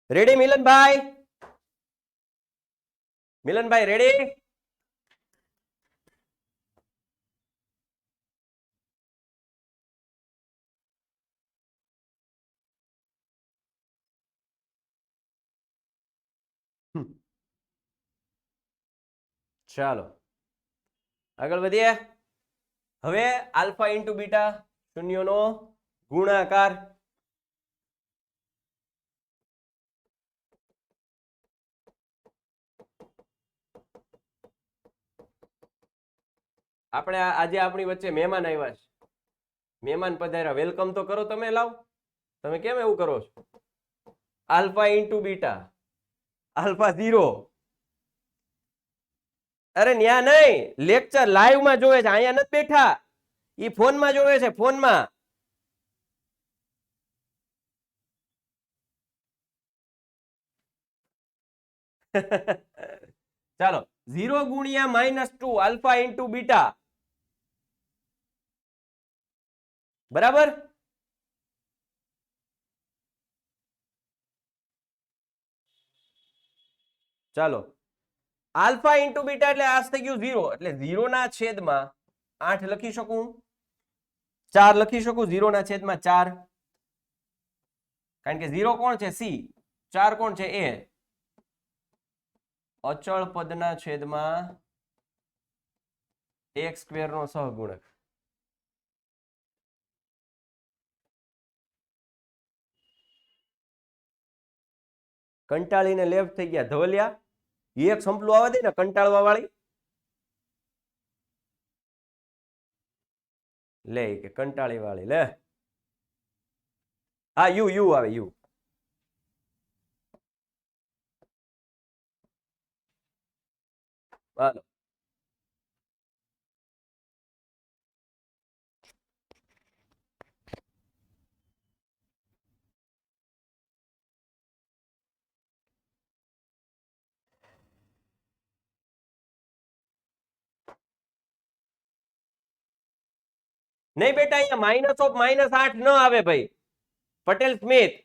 Speaker 1: રેડી મિલનભાઈ? મિલનભાઈ રેડી? ચાલો, આગળ વધીએ. હવે આલ્ફા ઇન્ટુ બીટા શૂન્યનો ગુણાકાર. આપણે આજે આપણી વચ્ચે મહેમાન આવ્યા છે. મહેમાન પધાર્યા, વેલકમ તો કરો તમે. લાવ, તમે કેમ એવું કરો છો? Alpha into beta alpha 0. અરે ન્યા નહીં, લેક્ચર લાઈવ માં જોવે છે, અહીંયા નથી બેઠા. ઈ ફોનમાં જોવે છે, ફોનમાં. ચાલો, 0 ગુણ્યા -2 આલ્ફા ઇન્ટુ બીટા બરાબર. ચાલો, આલ્ફા ઇન્ટુ બીટા એટલે આ થઈ ગયું 0, એટલે 0 ના છેદમાં 8 લખી શકું, 4 લખી શકું. 0 ના છેદમાં 4, કારણ કે 0 કોણ છે? સી. 4 કોણ છે? એ. અચળ પદના છેદમાં x સ્ક્વેર નો સહગુણક. કંટાળીને લેફ્ટ થઈ ગયા ધવલિયા. એક સંપલું આવવા દે ને, કંટાળવા વાળી. લે કે કંટાળી વાળી લે. હા, યુ યુ આવે, યુ. હાલો, નહીં બેટા, અહીંયા માઇનસ ઓફ -8 ન આવે ભાઈ. પટેલ સ્મિથ,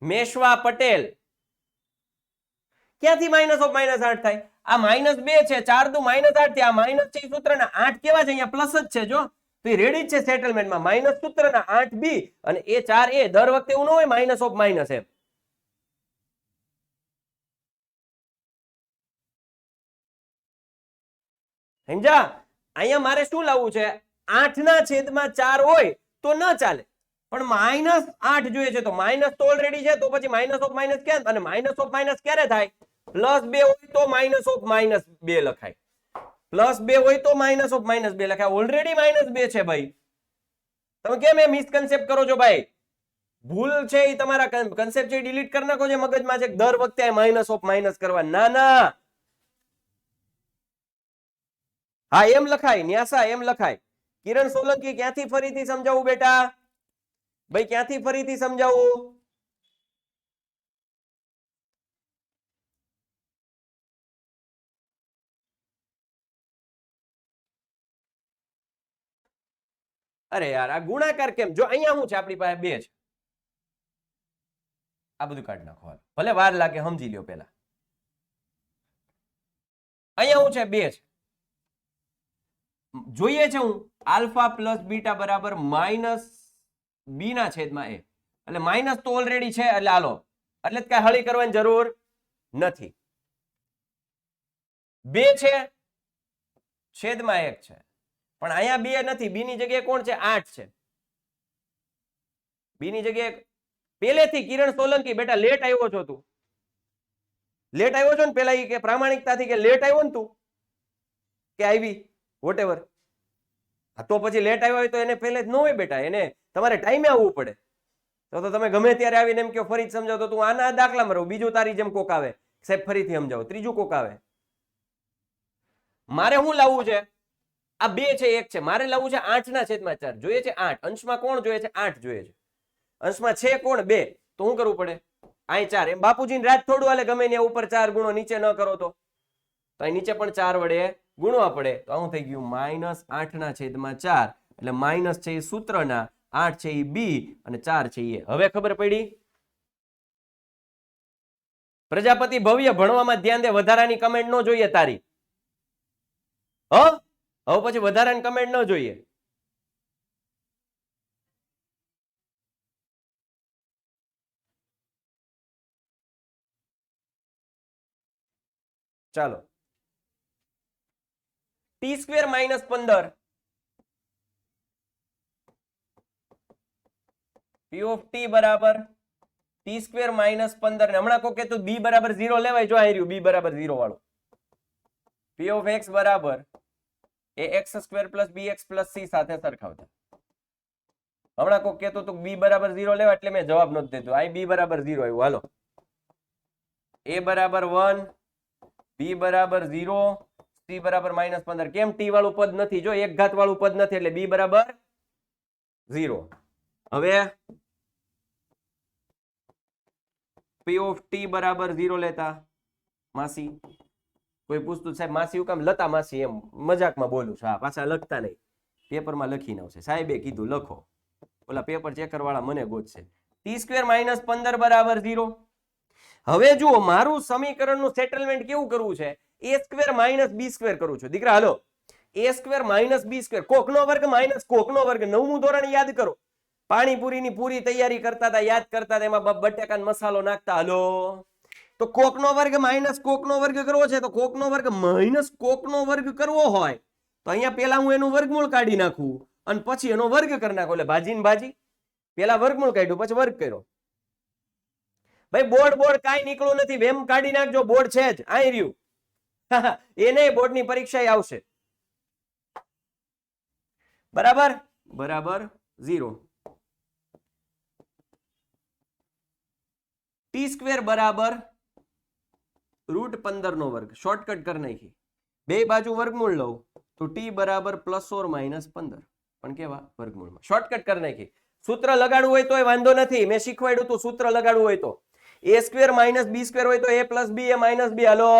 Speaker 1: મેશવા પટેલ, ક્યાંથી માઇનસ ઓફ -8 થાય? આ -2 છે, 4 દુ -8 થી. આ માઇનસ છે સૂત્રના 8 કેવા છે? અહીંયા પ્લસ જ છે. જો તો એ રેડી જ છે સેટલમેન્ટમાં. માઇનસ સૂત્રના 8 બી અને એ 4 એ. દર વખતે એવું ન હોય માઇનસ ઓફ માઇનસ એમ. સમજા? અહીંયા મારે શું લાવવું છે? 8 ના છેદમાં 4 હોય તો ન ચાલે, પણ -8 જોઈએ છે. તો માઇનસ તો ઓલરેડી છે, તો પછી માઇનસ ઓફ માઇનસ ક્યાં? અને માઇનસ ઓફ માઇનસ ક્યારે થાય? +2 હોય તો માઇનસ ઓફ -2 લખાય. +2 હોય તો માઇનસ ઓફ -2 લખાય. ઓલરેડી -2 છે ભાઈ. તમે કેમ એ મિસકન્સેપ્ટ કરો છો ભાઈ? ભૂલ છે એ તમારા કન્સેપ્ટ છે ડિલીટ કરી નાખો. જે મગજમાં છે દર વખતે માઇનસ ઓફ માઇનસ કરવા. ના ના, હા એમ લખાય. ન્યાસા એમ લખાય. કિરણ સોલંકી, ક્યાંથી ફરીથી સમજાવું બેટા? ભાઈ ક્યાંથી ફરીથી સમજાવું? અરે યાર, આ ગુણાકાર કેમ? જો અહીંયા શું છે? આપણી પાસે 2 છે. આ બધું કાઢી નાખો, ભલે વાર લાગે, સમજી લ્યો પેલા. અહીંયા શું છે? 2 છે. જોઈએ છે હું આલ્ફા પ્લસ બીટા બરાબર -b ના છેદમાં a. એટલે માઇનસ તો ઓલરેડી છે, એટલે હાલો, એટલે કઈ હળી કરવાની જરૂર નથી. 2 છે, છેદમાં 1 છે, પણ અહીંયા 2 નથી. b ની જગ્યાએ કોણ છે? 8 છે. b ની જગ્યાએ પહેલેથી કિરણ સોલંકી બેટા લેટ આવ્યો છો તું. લેટ આવ્યો છો ને પેલા એ કે પ્રામાણિકતાથી કે લેટ આવ્યો ને તું, કે આવી વોટ એવર. તો પછી લેટ આવ્યો હોય તો એને પહેલે જ ન હોય બેટા. એને તમારે ટાઈમે આવવું પડે. તો તમે ગમે ત્યારે આવીને એમ કહો ફરી જ સમજાવો, તો તું આના દાખલામાં રહું. બીજું તારી જેમ કોક આવે, સાહેબ ફરીથી સમજાવો. ત્રીજું કોક આવે. મારે શું લાવવું છે? આ 2 છે, 1 છે. મારે લાવવું છે 8 ના છેદમાં 4. જોઈએ છે 8. અંશમાં કોણ જોઈએ છે? 8 જોઈએ છે. અંશમાં છે કોણ? 2. તો શું કરવું પડે? અહીં 4. એમ બાપુજીને રાત થોડું હાલે, ગમે ત્યાં ઉપર 4 ગુણો, નીચે ન કરો તો અહીં નીચે પણ 4 વડે ગુણવા પડે. તો આવું થઈ ગયું -8 ના છેદમાં 4. એટલે માઇનસ છે એ સૂત્રના, 8 છે એ બી અને 4 છે એ. હવે ખબર પડી? પ્રજાપતિ ભવ્ય, ભણવામાં ધ્યાન દે. વધારાની કમેન્ટ ન જોઈએ તારી. હવે પછી વધારાની કમેન્ટ ન જોઈએ. ચાલો, T square minus 15 P of T બરાબર ટી સ્ક્વેર માઇનસ 15 ને હમણાં કોઈ કહેતું બી બરાબર 0 લેવાય, જો આ રહ્યું બી બરાબર 0 વાળું. પી ઓફ એક્સ બરાબર એ એક્સ સ્ક્વેર પ્લસ બી એક્સ પ્લસ સી સાથે સરખાવતા. હમણાં કોઈ કહેતું તો બી બરાબર 0 લેવા એટલે મેં જવાબ નથી દેતો. આ બી બરાબર 0 આવ્યું. હાલો, એ બરાબર 1, બી બરાબર 0, સી બરાબર માઇનસ 15. કેમ? ટી વાળું પદ નથી, જો એક ઘાત વાળું પદ નથી એટલે બી બરાબર 0. હવે પી ઓફ ટી બરાબર 0 લેતા માસી, કોઈ પૂછતું સાહેબ માસી કામ લતા માસી, એમ મજાકમાં બોલું છું. હા, પાછા લખતા નહીં, પેપરમાં લખીને આવશે. સાહેબે કીધું લખો, ઓલા પેપર ચેકર વાળા મને ગોતશે. ટી સ્ક્વેર માઇનસ 15 બરાબર 0. હવે જુઓ, મારું સમીકરણનું સેટલમેન્ટ કેવું કરવું છે? એ સ્ક્વેર માઇનસ બી સ્ક્વેર કરું છું. દીકરા હાલો, એ સ્ક્વેર માઇનસ બી સ્ક્વેર, કોકનો વર્ગ માઇનસ કોકનો વર્ગ. 9મું ધોરણ યાદ કરો, પાણીપુરીની પૂરી તૈયારી કરતા હતા, યાદ કરતા હતા, એમાં બટેકાનો મસાલો નાખતા. હાલો, તો કોકનો વર્ગ માઇનસ કોકનો વર્ગ કરવો છે, તો કોકનો વર્ગ માઇનસ કોકનો વર્ગ કરવો હોય તો અહીંયા પેલા હું એનું વર્ગમૂળ કાઢી નાખું અને પછી એનો વર્ગ કરી નાખું. એટલે ભાજી ને ભાજી, પેલા વર્ગમૂળ કાઢ્યું પછી વર્ગ કર્યો. ભાઈ બોર્ડ કાંઈ નીકળવું નથી, વેમ કાઢી નાખજો, બોર્ડ છે જ આઈ રહ્યું. એ નહીં, બોર્ડની પરીક્ષા આવશે. બરાબર બરાબર 0. ટી સ્ક્વેર બરાબર √15 નો વર્ગ. શોર્ટકટ કરી નાખી, બે બાજુ વર્ગમૂળ લઉં તો ટી બરાબર પ્લસ ઓર માઇનસ 15, પણ કેવા વર્ગમૂળમાં. શોર્ટકટ કરી નાખી. સૂત્ર લગાડવું હોય તો વાંધો નથી, મેં શીખવાડ્યું તું. સૂત્ર લગાડવું હોય તો એ સ્ક્વેર માઇનસ બી સ્ક્વેર હોય તો એ પ્લસ બી એ માઇનસ બી. હાલો,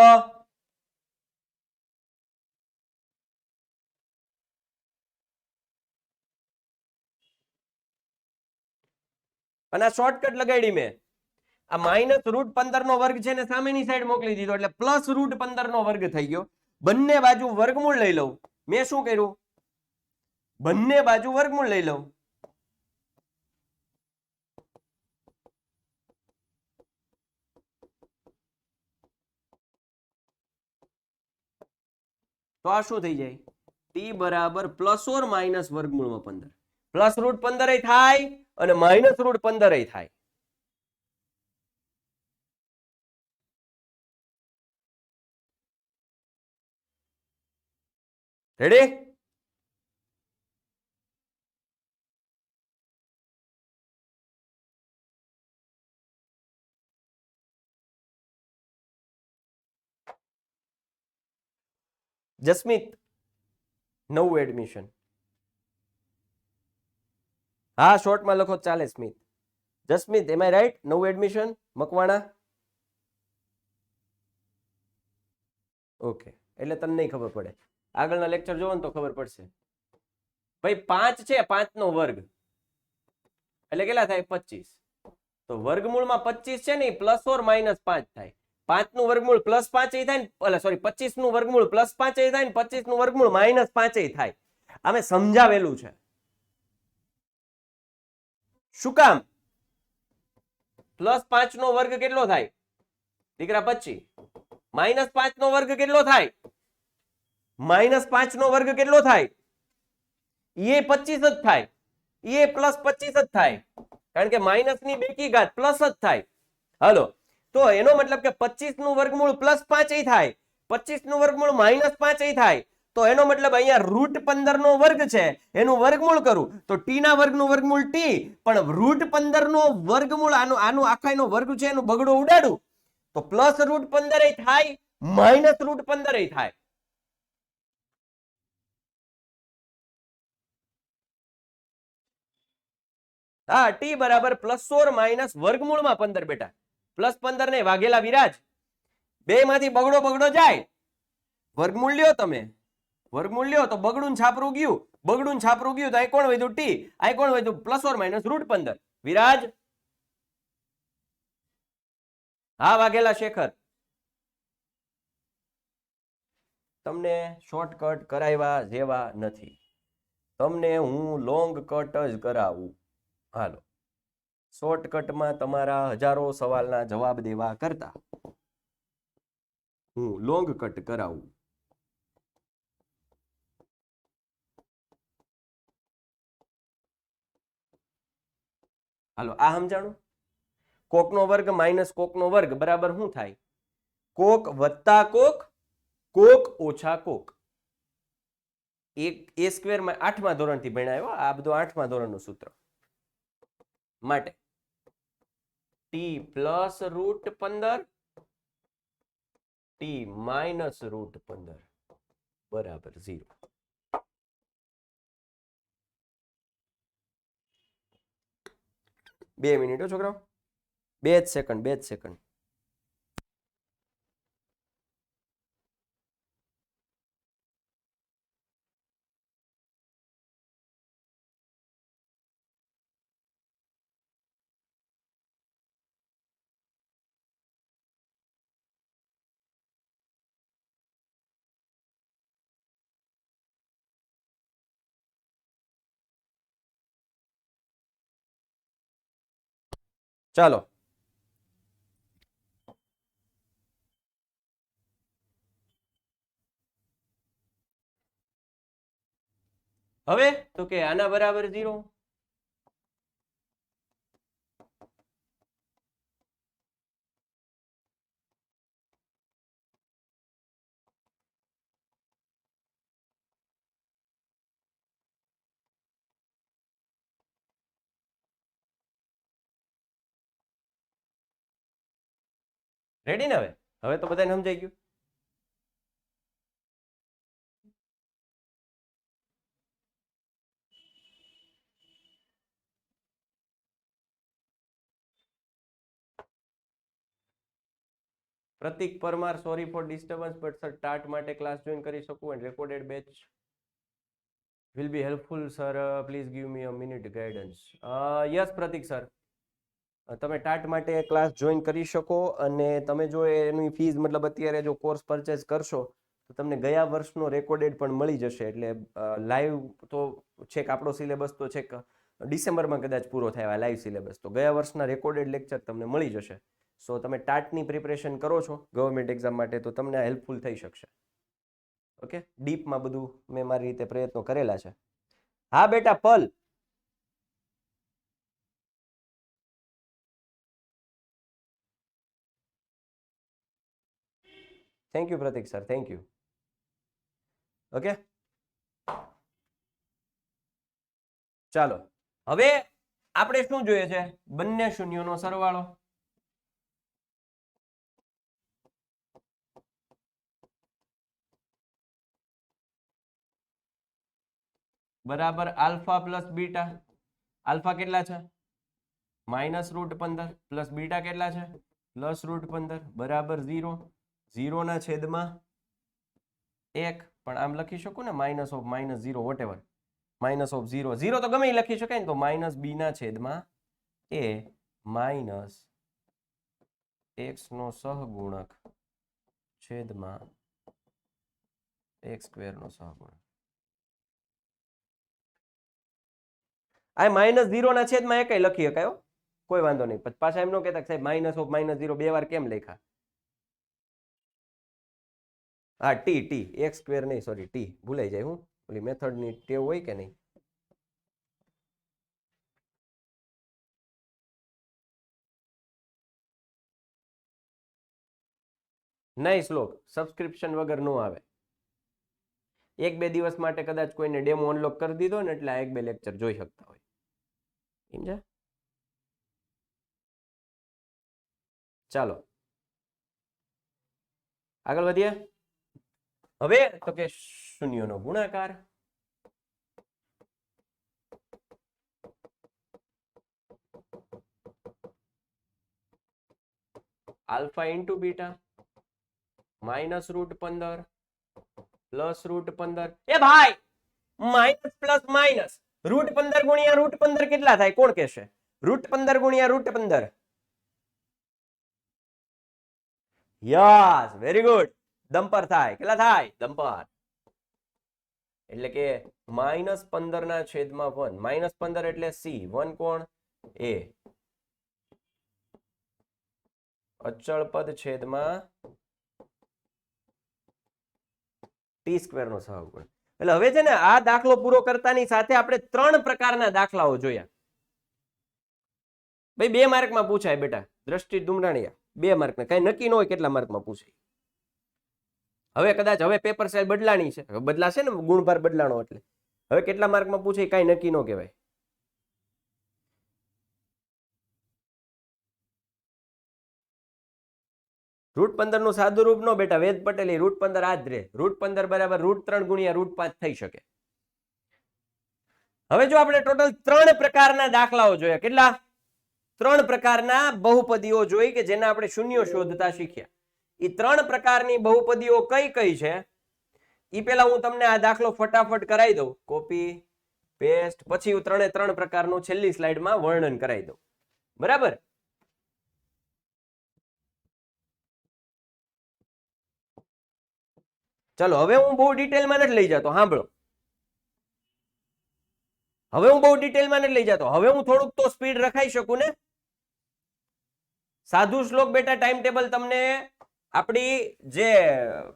Speaker 1: અને આ શોર્ટકટ લગાડી મેં. આ માઇનસ √15 નો વર્ગ છે ને સામેની સાઈડ મોકલી દીધો એટલે પ્લસ √15 નો વર્ગ થઈ ગયો. બંને બાજુ વર્ગમૂળ લઈ લઉં. મેં શું કર્યું? બંને બાજુ વર્ગમૂળ લઈ લઉં. તો આ શું થઈ જાય? ટી બરાબર પ્લસ ઓર માઇનસ વર્ગમૂળમાં 15. પ્લસ √15 થાય અને માઇનસ √15 થાય. રેડી? જસ્મિત, નવું એડમિશન. હા, શોર્ટમાં લખો ચાલે. સ્મિત, જસ્મિત, એમ આઈ રાઈટ? નવું એડમિશન મકવાણા. ઓકે, એટલે તને નહીં ખબર પડે. આગળના લેક્ચર જોવો ને તો ખબર પડશે. ભાઈ 5 છે, 5 નો વર્ગ એટલે કેટલા થાય? 25. તો વર્ગમૂળમાં 25 છે ને, પ્લસ ઓર માઇનસ 5 થાય. 5 નું વર્ગમૂળ પ્લસ 5 થાય ને, એટલે સોરી 25 નું વર્ગમૂળ પ્લસ 5 થાય ને, 25 નું વર્ગમૂળ માઇનસ 5 થાય. અમે સમજાવેલું છે. શું કામ? પ્લસ 5 નો વર્ગ કેટલો થાય દીકરા? 25. માઇનસ 5 નો વર્ગ કેટલો થાય? માઇનસ 5 નો વર્ગ કેટલો થાય? એ 25 જ થાય. એ પ્લસ 25 જ થાય, કારણ કે માઇનસ ની બેકી ઘાત પ્લસ જ થાય. હાલો, તો એનો મતલબ કે 25 નું વર્ગમૂળ પ્લસ 5 થાય, 25 નું વર્ગમૂળ માઇનસ 5 થાય. તો એનો મતલબ અહીંયા √15 નો વર્ગ છે, એનું વર્ગમૂળ કરું તો ટી ના વર્ગનું વર્ગમૂળ ટી, પણ √15 નો વર્ગમૂળ આનું આખાનો વર્ગ છે એનું બગડો ઉડાડું તો પ્લસ √15 થાય, માઇનસ √15 થાય. હા, ટી બરાબર પ્લસ ઓર માઇનસ વર્ગમૂળમાં 15. બેટા પ્લસ 15 ને વાઘેલા વિરાજ, બે માંથી બગડો જાય. વર્ગમૂળ લ્યો તમે, વર્ગમૂળ લ્યો તો બગડું છાપરું ગયું, બગડું છાપરું ગયું તો અહીં કોણ વધ્યું? ટી. અહીં કોણ વધ્યું? Plus or minus √15. વિરાજ, હા વાઘેલા શેખર, તમને શોર્ટકટ કરાવ્યા જેવા નથી, તમને હું લોંગ કટ જ કરાવું. હાલો, શોર્ટકટમાં તમારા હજારો સવાલના જવાબ દેવા કરતા હું લોંગ કટ કરાવું. હાલો આ સમજાણું. કોકનો વર્ગ માઇનસ કોકનો વર્ગ બરાબર શું થાય? કોક વત્તા કોક, કોક ઓછા કોક. એક એ સ્ક્વેર માં 8મા ધોરણથી ભણાયો, આ બધું 8મા ધોરણનું સૂત્ર. માટે T plus route 15 T minus route 15 બરાબર 0. બે મિનિટ હો છોકરાઓ, 2 જ સેકન્ડ, 2 જ સેકન્ડ. ચાલો હવે તો કે આના બરાબર 0. રેડી ને? હવે તો બધાને સમજાઈ ગયું. Pratik Parmar, sorry for disturbance but sir ટાટ માટે ક્લાસ જોઈન કરી શકું and recorded batch will be helpful sir, please give me a minute guidance. Yes Pratik sir, તમે ટાટ માટે ક્લાસ જોઈન કરી શકો અને તમે જો એની ફીસ મતલબ અત્યારે જો કોર્સ પરચેસ કરશો તો તમને ગયા વર્ષનો રેકોર્ડેડ પણ મળી જશે. એટલે લાઈવ તો છેક આપણો સિલેબસ તો છેક ડિસેમ્બરમાં કદાચ પૂરો થાય લાઈવ સિલેબસ, તો ગયા વર્ષના રેકોર્ડેડ લેક્ચર તમને મળી જશે. સો તમે ટાટની પ્રિપરેશન કરો છો ગવર્મેન્ટ એક્ઝામ માટે તો તમને હેલ્પફુલ થઈ શકશે. ઓકે, ડીપમાં બધું મેં મારી રીતે પ્રયત્નો કરેલા છે. હા બેટા પલ, thank you Pratik sir, thank you. Okay ચાલો હવે આપણે શું જોઈએ છે? બંને શૂન્યોનો સરવાળો. બરાબર આલ્ફા પ્લસ બીટા. આલ્ફા કેટલા છે? -√15 પ્લસ બીટા કેટલા છે? +√15 બરાબર 0. 0 ના છેદમાં 1, પણ આમ લખી શકું ને minus of -0 whatever, minus of 0 0 તો ગમે એ લખી શકાય ને, તો -b ના છેદમાં a માઇનસ x નો સહગુણક છેદમાં x² નો સહગુણક. આ -0 ના છેદમાં એકય લખી શકાય, કોઈ વાંધો નહીં. પાછા એમ ન કહેતા સાહેબ માઇનસ ઓફ -0 બે વાર કેમ લખ્યા? હા ટી x² નહીં, સોરી ટી ભૂલાઈ જાય. હું ઓલી મેથડની ટેવ હોય કે નહીં. નહીં શ્લોક, સબસ્ક્રિપ્શન વગર નો આવે. 1-2 દિવસ માટે કદાચ કોઈને ડેમો અનલોક કરી દીધો ને એટલે આ 1-2 લેક્ચર જોઈ શકતા હોય. સમજ્યા? ચાલો આગળ વધીએ. હવે તો કે શૂન્યનો ગુણાકાર. Alpha into beta -√15 +√15. એ ભાઈ માઇનસ પ્લસ માઇનસ √15 ગુણ્યા √15 કેટલા થાય? કોણ કહેશે? √15 ગુણ્યા √15. Yes, very good. દંપર થાય. કેટલા થાય? દંપર. એટલે કે -15 ના છેદમાં 1. -15 એટલે સી, 1 કોણ? એ. અચળ પદ છેદમાં t² નો સહગુણક. એટલે હવે છે ને આ દાખલો પૂરો કરતાની સાથે આપણે 3 પ્રકારના દાખલાઓ જોયા. ભાઈ 2 માર્કમાં પૂછાય બેટા, દ્રષ્ટિ ડુમરાણીયા 2 માર્કના, કઈ નક્કી ન હોય કેટલા માર્કમાં પૂછાય. હવે કદાચ હવે પેપર સાઈઝ બદલાણી છે, હવે બદલાશે ને, ગુણભાર બદલાણો એટલે હવે કેટલા માર્કમાં પૂછાય કઈ નક્કી ન કહેવાય. √15 નું સાદું રૂપ નો બેટા વેદ પટેલ, √15 આ જ રહે. √15 બરાબર √3 ગુણ્યા √5 થઈ શકે. હવે જો આપણે ટોટલ 3 પ્રકારના દાખલાઓ જોયા, કેટલા? 3 પ્રકારના બહુપદીઓ જોઈ કે જેના આપણે શૂન્યો શોધતા શીખ્યા. એ 3 પ્રકારની બહુપદીઓ કઈ કઈ છે એ પેલા હું તમને આ દાખલો ફટાફટ કરાવી દઉં, કોપી પેસ્ટ, પછી હું 3 પ્રકારનું છેલ્લી સ્લાઇડમાં વર્ણન કરાવી દઉં. બરાબર? ચલો હવે હું બહુ ડિટેલમાં નથી લઈ જતો, સાંભળો. હવે હું બહુ ડિટેલમાં નથી લઈ જતો, હવે હું થોડુંક તો સ્પીડ રખાઈ શકું ને. સાધુ શ્લોક બેટા ટાઈમ ટેબલ તમને આપણી જે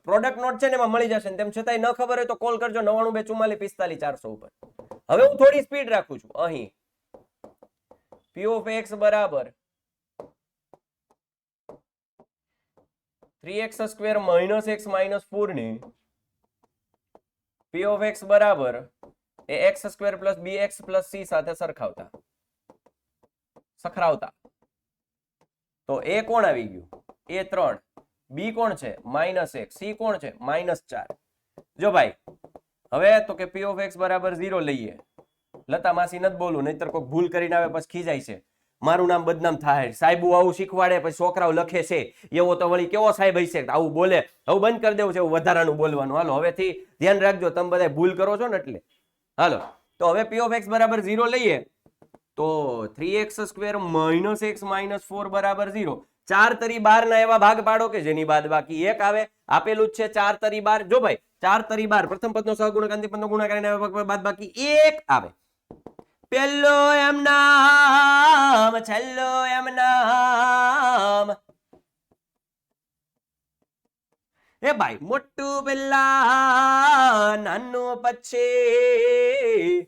Speaker 1: પ્રોડક્ટ નોટ છે ને એમાં મળી જશે, તેમ છતાંય ન ખબર હોય તો કોલ કરજો 992445 ઉપર. હવે હું થોડી સ્પીડ રાખું છું. અહીં p of x બરાબર 3x² - x - 4 ને p of x બરાબર એ x² + bx + c સાથે સખરાવતા તો a કોણ આવી ગયું? a 3, b કોણ છે? -1, c કોણ છે? -4. જો ભાઈ હવે તો કે p of x બરાબર 0 લઈએ. લતા માસી નથી બોલું, નહીતર કોઈ ભૂલ કરીને આવે પછી ખીજાય છે, મારું નામ બદનામ થાય. સાહેબ આવું શીખવાડે પછી છોકરાઓ લખે છે, એવો તો વળી કેવો સાહેબ હશે આવું બોલે. હવે બંધ કરી દેવું છે એવું વધારાનું બોલવાનું. હાલો હવેથી ધ્યાન રાખજો, તમે બધા ભૂલ કરો છો ને એટલે. હાલો તો હવે p of x બરાબર 0 લઈએ તો 3x² - x - 4 બરાબર 0. 4 તરી 12 ના એવા ભાગ પાડો કે જેની બાદબાકી 1 આવે. આપેલું જ છે 4 તરી 12. જો ભાઈ 4 તરી 12 પ્રથમ પદનો સહગુણક અંતિમ પદનો ગુણાકાર કરીને બાદબાકી 1 આવે. પેલો એમ નામ, છેલ્લો એમ નામ. એ ભાઈ મોટું પેલા નાનું પછી.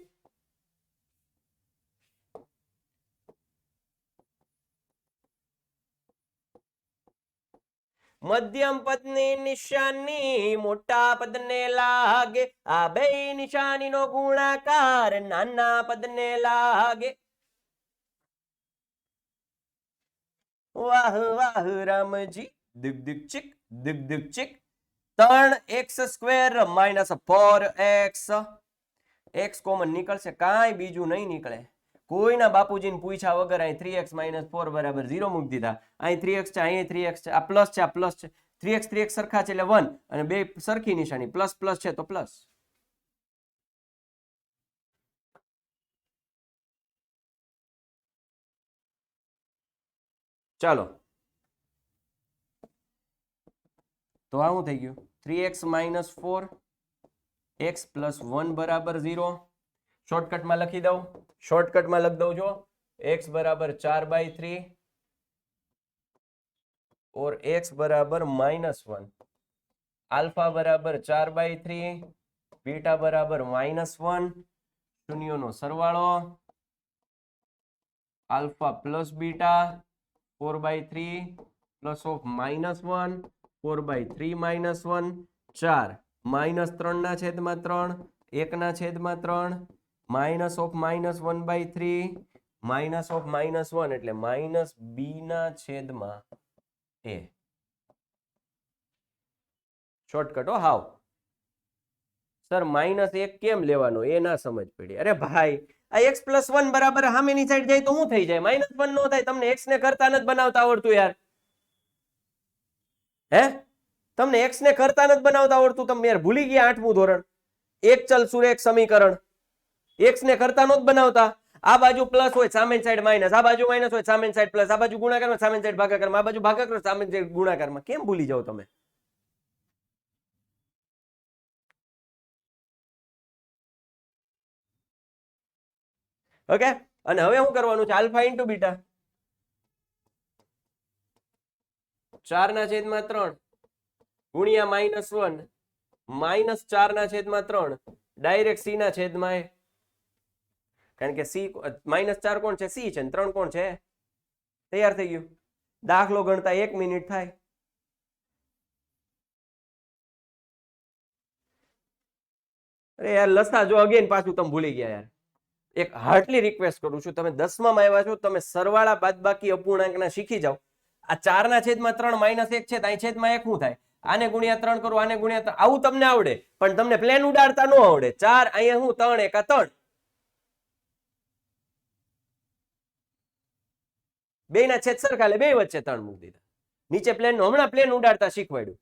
Speaker 1: મધ્યમ પદની નિશાની મોટા પદને લાગે, આ બે નિશાનીનો ગુણાકાર નાના પદને લાગે. વાહ વાહ રામજી, દિગ દિગ ચિક, દિગ દિગ ચિક. 3x² - 4x. x કોમન નીકળશે, કાંઈ બીજું નહીં નીકળે. કોઈના બાપુજીને પૂછ્યા વગર અહીં 3x - 4 બરાબર 0 મૂકી દીધા. અહીં 3x છે, અહીં 3x છે, આ પ્લસ છે, આ પ્લસ છે. 3x સરખા છે એટલે 1 અને બે સરખી નિશાની પ્લસ પ્લસ છે તો પ્લસ. ચાલો તો આ શું થઈ ગયું? 3x - 4 x + 1 બરાબર 0. શોર્ટકટમાં લખી દઉં, શોર્ટકટમાં લખી દઉં જો x બરાબર 4/3 और x बराबर -1. अल्फा बराबर 4/3, बीटा बराबर -1. शून्यों सरवाळो alpha plus beta 4/3 plus of -1 4/3 -1 4 -3 ના છેદમાં 3 1 ના છેદમાં 3 માઇનસ ઓફ -1/3 માઇનસ ઓફ -1 એટલે -b ના છેદમાં a. શોર્ટકટ હો હાવ. સર -1 કેમ લેવાનો એ ના સમજ પડી. અરે ભાઈ આ x + 1 બરાબર સામેની સાઈડ જાય તો શું થઈ જાય? -1 નો થાય. તમને x ને કરતા નથી બનાવતા આવડતું યાર. હે તમને x ને કરતા નથી બનાવતા આવડતું? તમે યાર ભૂલી ગયા 8મું ધોરણ. એક ચલ સુરેખ સમીકરણ x ને કરતા નો જ બનાવતા. આ બાજુ પ્લસ હોય સામેની સાઈડ માઇનસ, આ બાજુ માઇનસ હોય સામેની સાઈડ પ્લસ, આ બાજુ ગુણાકારમાં સામેની સાઈડ ભાગાકારમાં, આ બાજુ ભાગાકાર સામેની સાઈડ ગુણાકારમાં. કેમ ભૂલી જાવ તમે? ઓકે. અને હવે શું કરવાનું છે? આલ્ફા ઇન્ટુ બીટા 4/3 ગુણ્યા -1 -4/3 ડાયરેક્ટ c ના છેદમાં a. કારણ કે c -4 કોણ છે? c છે, 3 કોણ છે? તૈયાર થઈ ગયું. દાખલો ગણતા 1 મિનિટ થાય. અરે યાર લસા જો અગેન પાછું તમે ભૂલી ગયા યાર. એક હાર્ટલી રિક્વેસ્ટ કરું છું, તમે 10માં આવ્યા છો, તમે સરવાળા બાદબાકી અપૂર્ણાંકના શીખી જાઓ. આ 4/3 -1 છે, તો અહીં છેદમાં 1 શું થાય? આને ગુણ્યા 3 કરો, આને ગુણ્યા 3, આવું તમને આવડે. પણ તમને પ્લેન ઉડાડતા ન આવડે. 4 અહીંયા હું 3 એકા 3, બેયના છેદ સરખા એટલે બે વચ્ચે 3 મૂકી દીધા. નીચે પ્લેન નું હમણાં પ્લેન ઉડાડતા શીખવાડ્યું.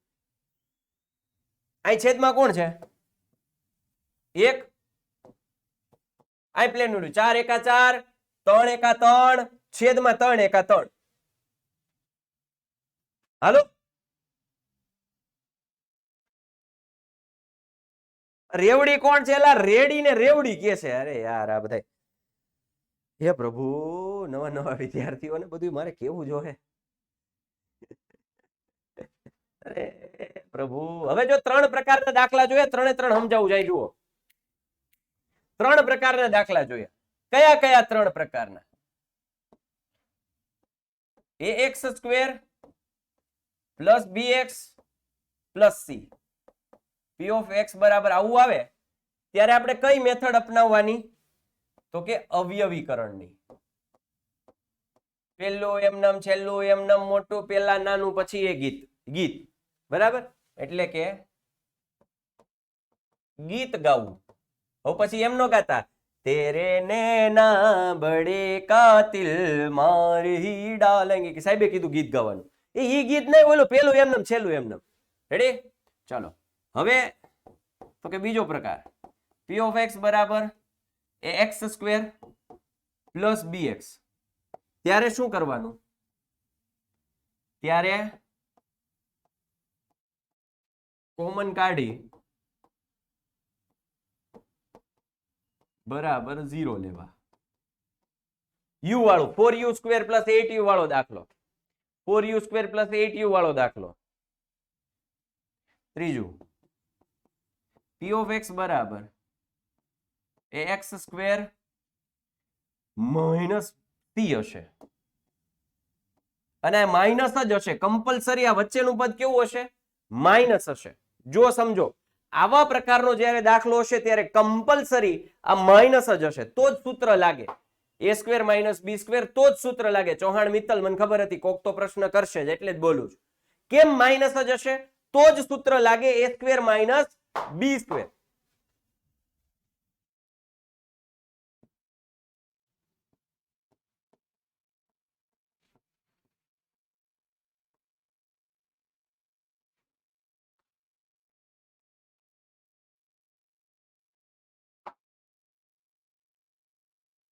Speaker 1: અહીં છેદમાં કોણ છે? 1. અહીં પ્લેન ઉડ્યું. 4 એકા 4, 3 એકા 3, છેદમાં 3 એકા 3. હાલો, રેવડી કોણ છે? એલા રેડી ને રેવડી કે છે. અરે યાર આ બધા, હે પ્રભુ, નવા નવા વિદ્યાર્થીઓને બધું મારે કેવું જોહે. અરે પ્રભુ, હવે જો 3 પ્રકારના દાખલા જોઈએ, 3 સમજાવું જાય. જુઓ, 3 પ્રકારના દાખલા જોઈએ. કયા કયા 3 પ્રકારના? ax² + bx + c. p of x બરાબર આવું આવે ત્યારે આપણે કઈ મેથડ અપનાવવાની? તો કે અવયવીકરણની. પેલું એમનામ, છેલ્લું એમનામ, મોટું પેલા નાનું, પછી એ ગીત. બરાબર? એટલે કે ગીત ગાવું. હવે પછી એમ નો ગાતા, તેરે નૈના બડે કાતિલ મારી ડાલેંગે, કે સાહેબે કીધું ગીત ગાવાનું. એ ગીત નહીં, બોલો પેલું એમનામ, છેલ્લું એમનામ. રેડી? ચાલો, હવે તો કે બીજો પ્રકાર, p of x બરાબર ax² + bx. ત્યારે શું કરવાનું? ત્યારે કોમન કાઢી બરાબર 0 લેવા. u વાળું, 4u² + 8u વાળો દાખલો. 4u² + 8u વાળો દાખલો. ત્રીજું, p of x બરાબર ax² - c હશે. અને માઇનસ જ હશે કમ્પલસરી. આ વચ્ચેનું પદ કેવું હશે? માઇનસ હશે. જો સમજો, આવા પ્રકારનો જ્યારે દાખલો હશે ત્યારે કમ્પલસરી આ માઇનસ જ હશે, તો જ સૂત્ર લાગે. a² - b², તો જ સૂત્ર લાગે. ચૌહાણ મિત્તલ, મને ખબર હતી કોક તો પ્રશ્ન કરશે જ, એટલે જ બોલું છું. કેમ માઇનસ જ હશે? તો જ સૂત્ર લાગે a² - b².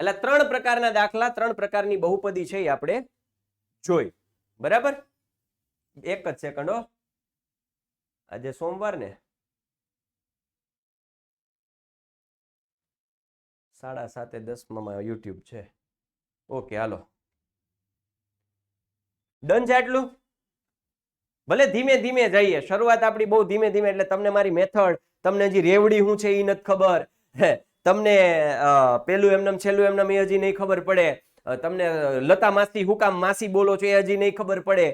Speaker 1: એટલે 3 પ્રકારના દાખલા, 3 પ્રકારની બહુપદી છે એ આપણે જોઈ. બરાબર? એક જ સેકન્ડ હો, આજે સોમવાર ને 7:10 યુટ્યુબ છે. ઓકે, હાલો, ડન છે આટલું. ભલે ધીમે ધીમે જઈએ, શરૂઆત આપણી બહુ ધીમે ધીમે, એટલે તમને મારી મેથડ, તમને હજી રેવડી શું છે એ નથી ખબર, તમને પેલું એમનામ છેલ્લું એમનામ એ હજી નહીં ખબર પડે, તમને લતા માસી હું કામ માસી બોલો છો એ હજી નહીં ખબર પડે.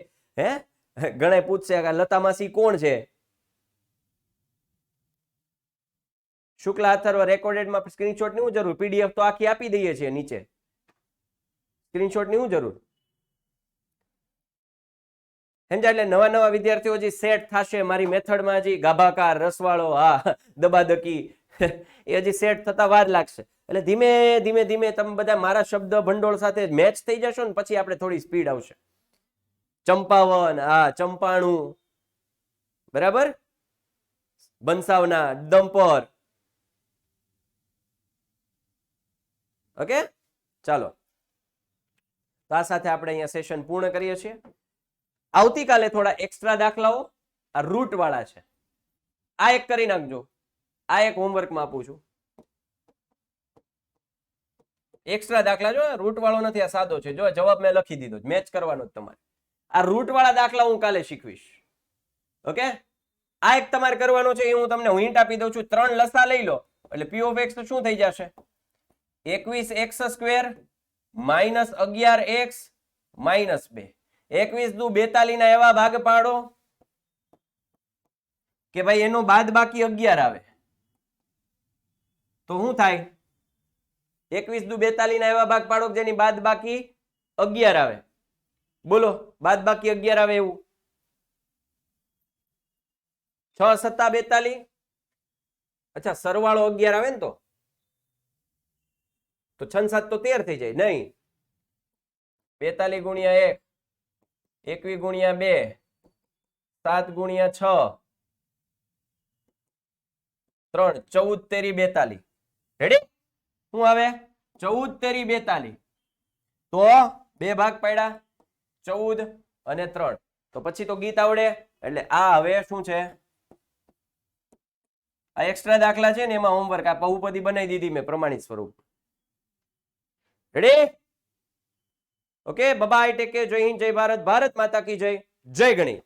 Speaker 1: ઘણા પૂછશે કે લતા માસી કોણ છે? શુક્લા અથર્વ રેકોર્ડેડમાં સ્ક્રીનશોટ ની જરૂર, પીડીએફ તો આખી આપી દઈએ છીએ નીચે. સ્ક્રીનશોટ ની જરૂર. સમજા? એટલે નવા નવા વિદ્યાર્થીઓ હજી સેટ થશે મારી મેથડમાં, હજી ગાભાકાર, રસવાળો, હા, દબાદકી, એ હજી સેટ થતા વાર લાગશે. એટલે ધીમે ધીમે ધીમે તમે બધા મારા શબ્દ ભંડોળ સાથે મેચ થઈ જશો ને પછી આપણે થોડી સ્પીડ આવશે. ચંપાવન, હા, ચંપાણું, બરાબર, બંસાવના, દંપર. ઓકે, ચાલો, તો આ સાથે આપણે અહીંયા સેશન પૂર્ણ કરીએ છીએ. આવતીકાલે થોડા એક્સ્ટ્રા દાખલાઓ આ રૂટ વાળા છે, આ એક કરી નાખજો. આ એક હોમવર્કમાં આપું છું. એક્સ્ટ્રા દાખલા જો, રૂટ વાળો નથી, આ સાદો છે. જો જવાબ મેં લખી દીધો, મેચ કરવાનો જ તમારે. આ રૂટ વાળા દાખલા હું કાલે શીખવીશ. ઓકે, આ એક તમારે કરવાનો છે, એ હું તમને હિન્ટ આપી દઉં છું. 3 લસા લઈ લો એટલે p of x શું થઈ જશે? 21x² - 11x -2 21 દુ 42 ના એવા ભાગ પાડો કે ભાઈ એનો બાદ બાકી 11 આવે તો શું થાય 21 દુ 42 ના એવા ભાગ પાડો જેની બાદ બાકી 11 આવે બોલો બાદ બાકી 11 આવે એવું 6 સત્તા 42 અચ્છા સરવાળો 11 આવે ને તો 6 7 તો 13 થઈ જાય નહીં 42 ગુણ્યા 1 21 ગુણ્યા 2 7 ગુણ્યા 6 3 14 તેરી 42 રેડી શું આવે 14 તેરી 42 તો બે ભાગ પાડ્યા 14 અને 3 તો પછી તો ગીત આવડે એટલે આ હવે શું છે આ એક્સ્ટ્રા દાખલા છે ને એમાં હોમવર્ક આ બહુપદી બનાવી દીધી મેં પ્રમાણિત સ્વરૂપ ready okay bye take care જય હિન્દ જય ભારત ભારત માતા કી જય જય ગણેશ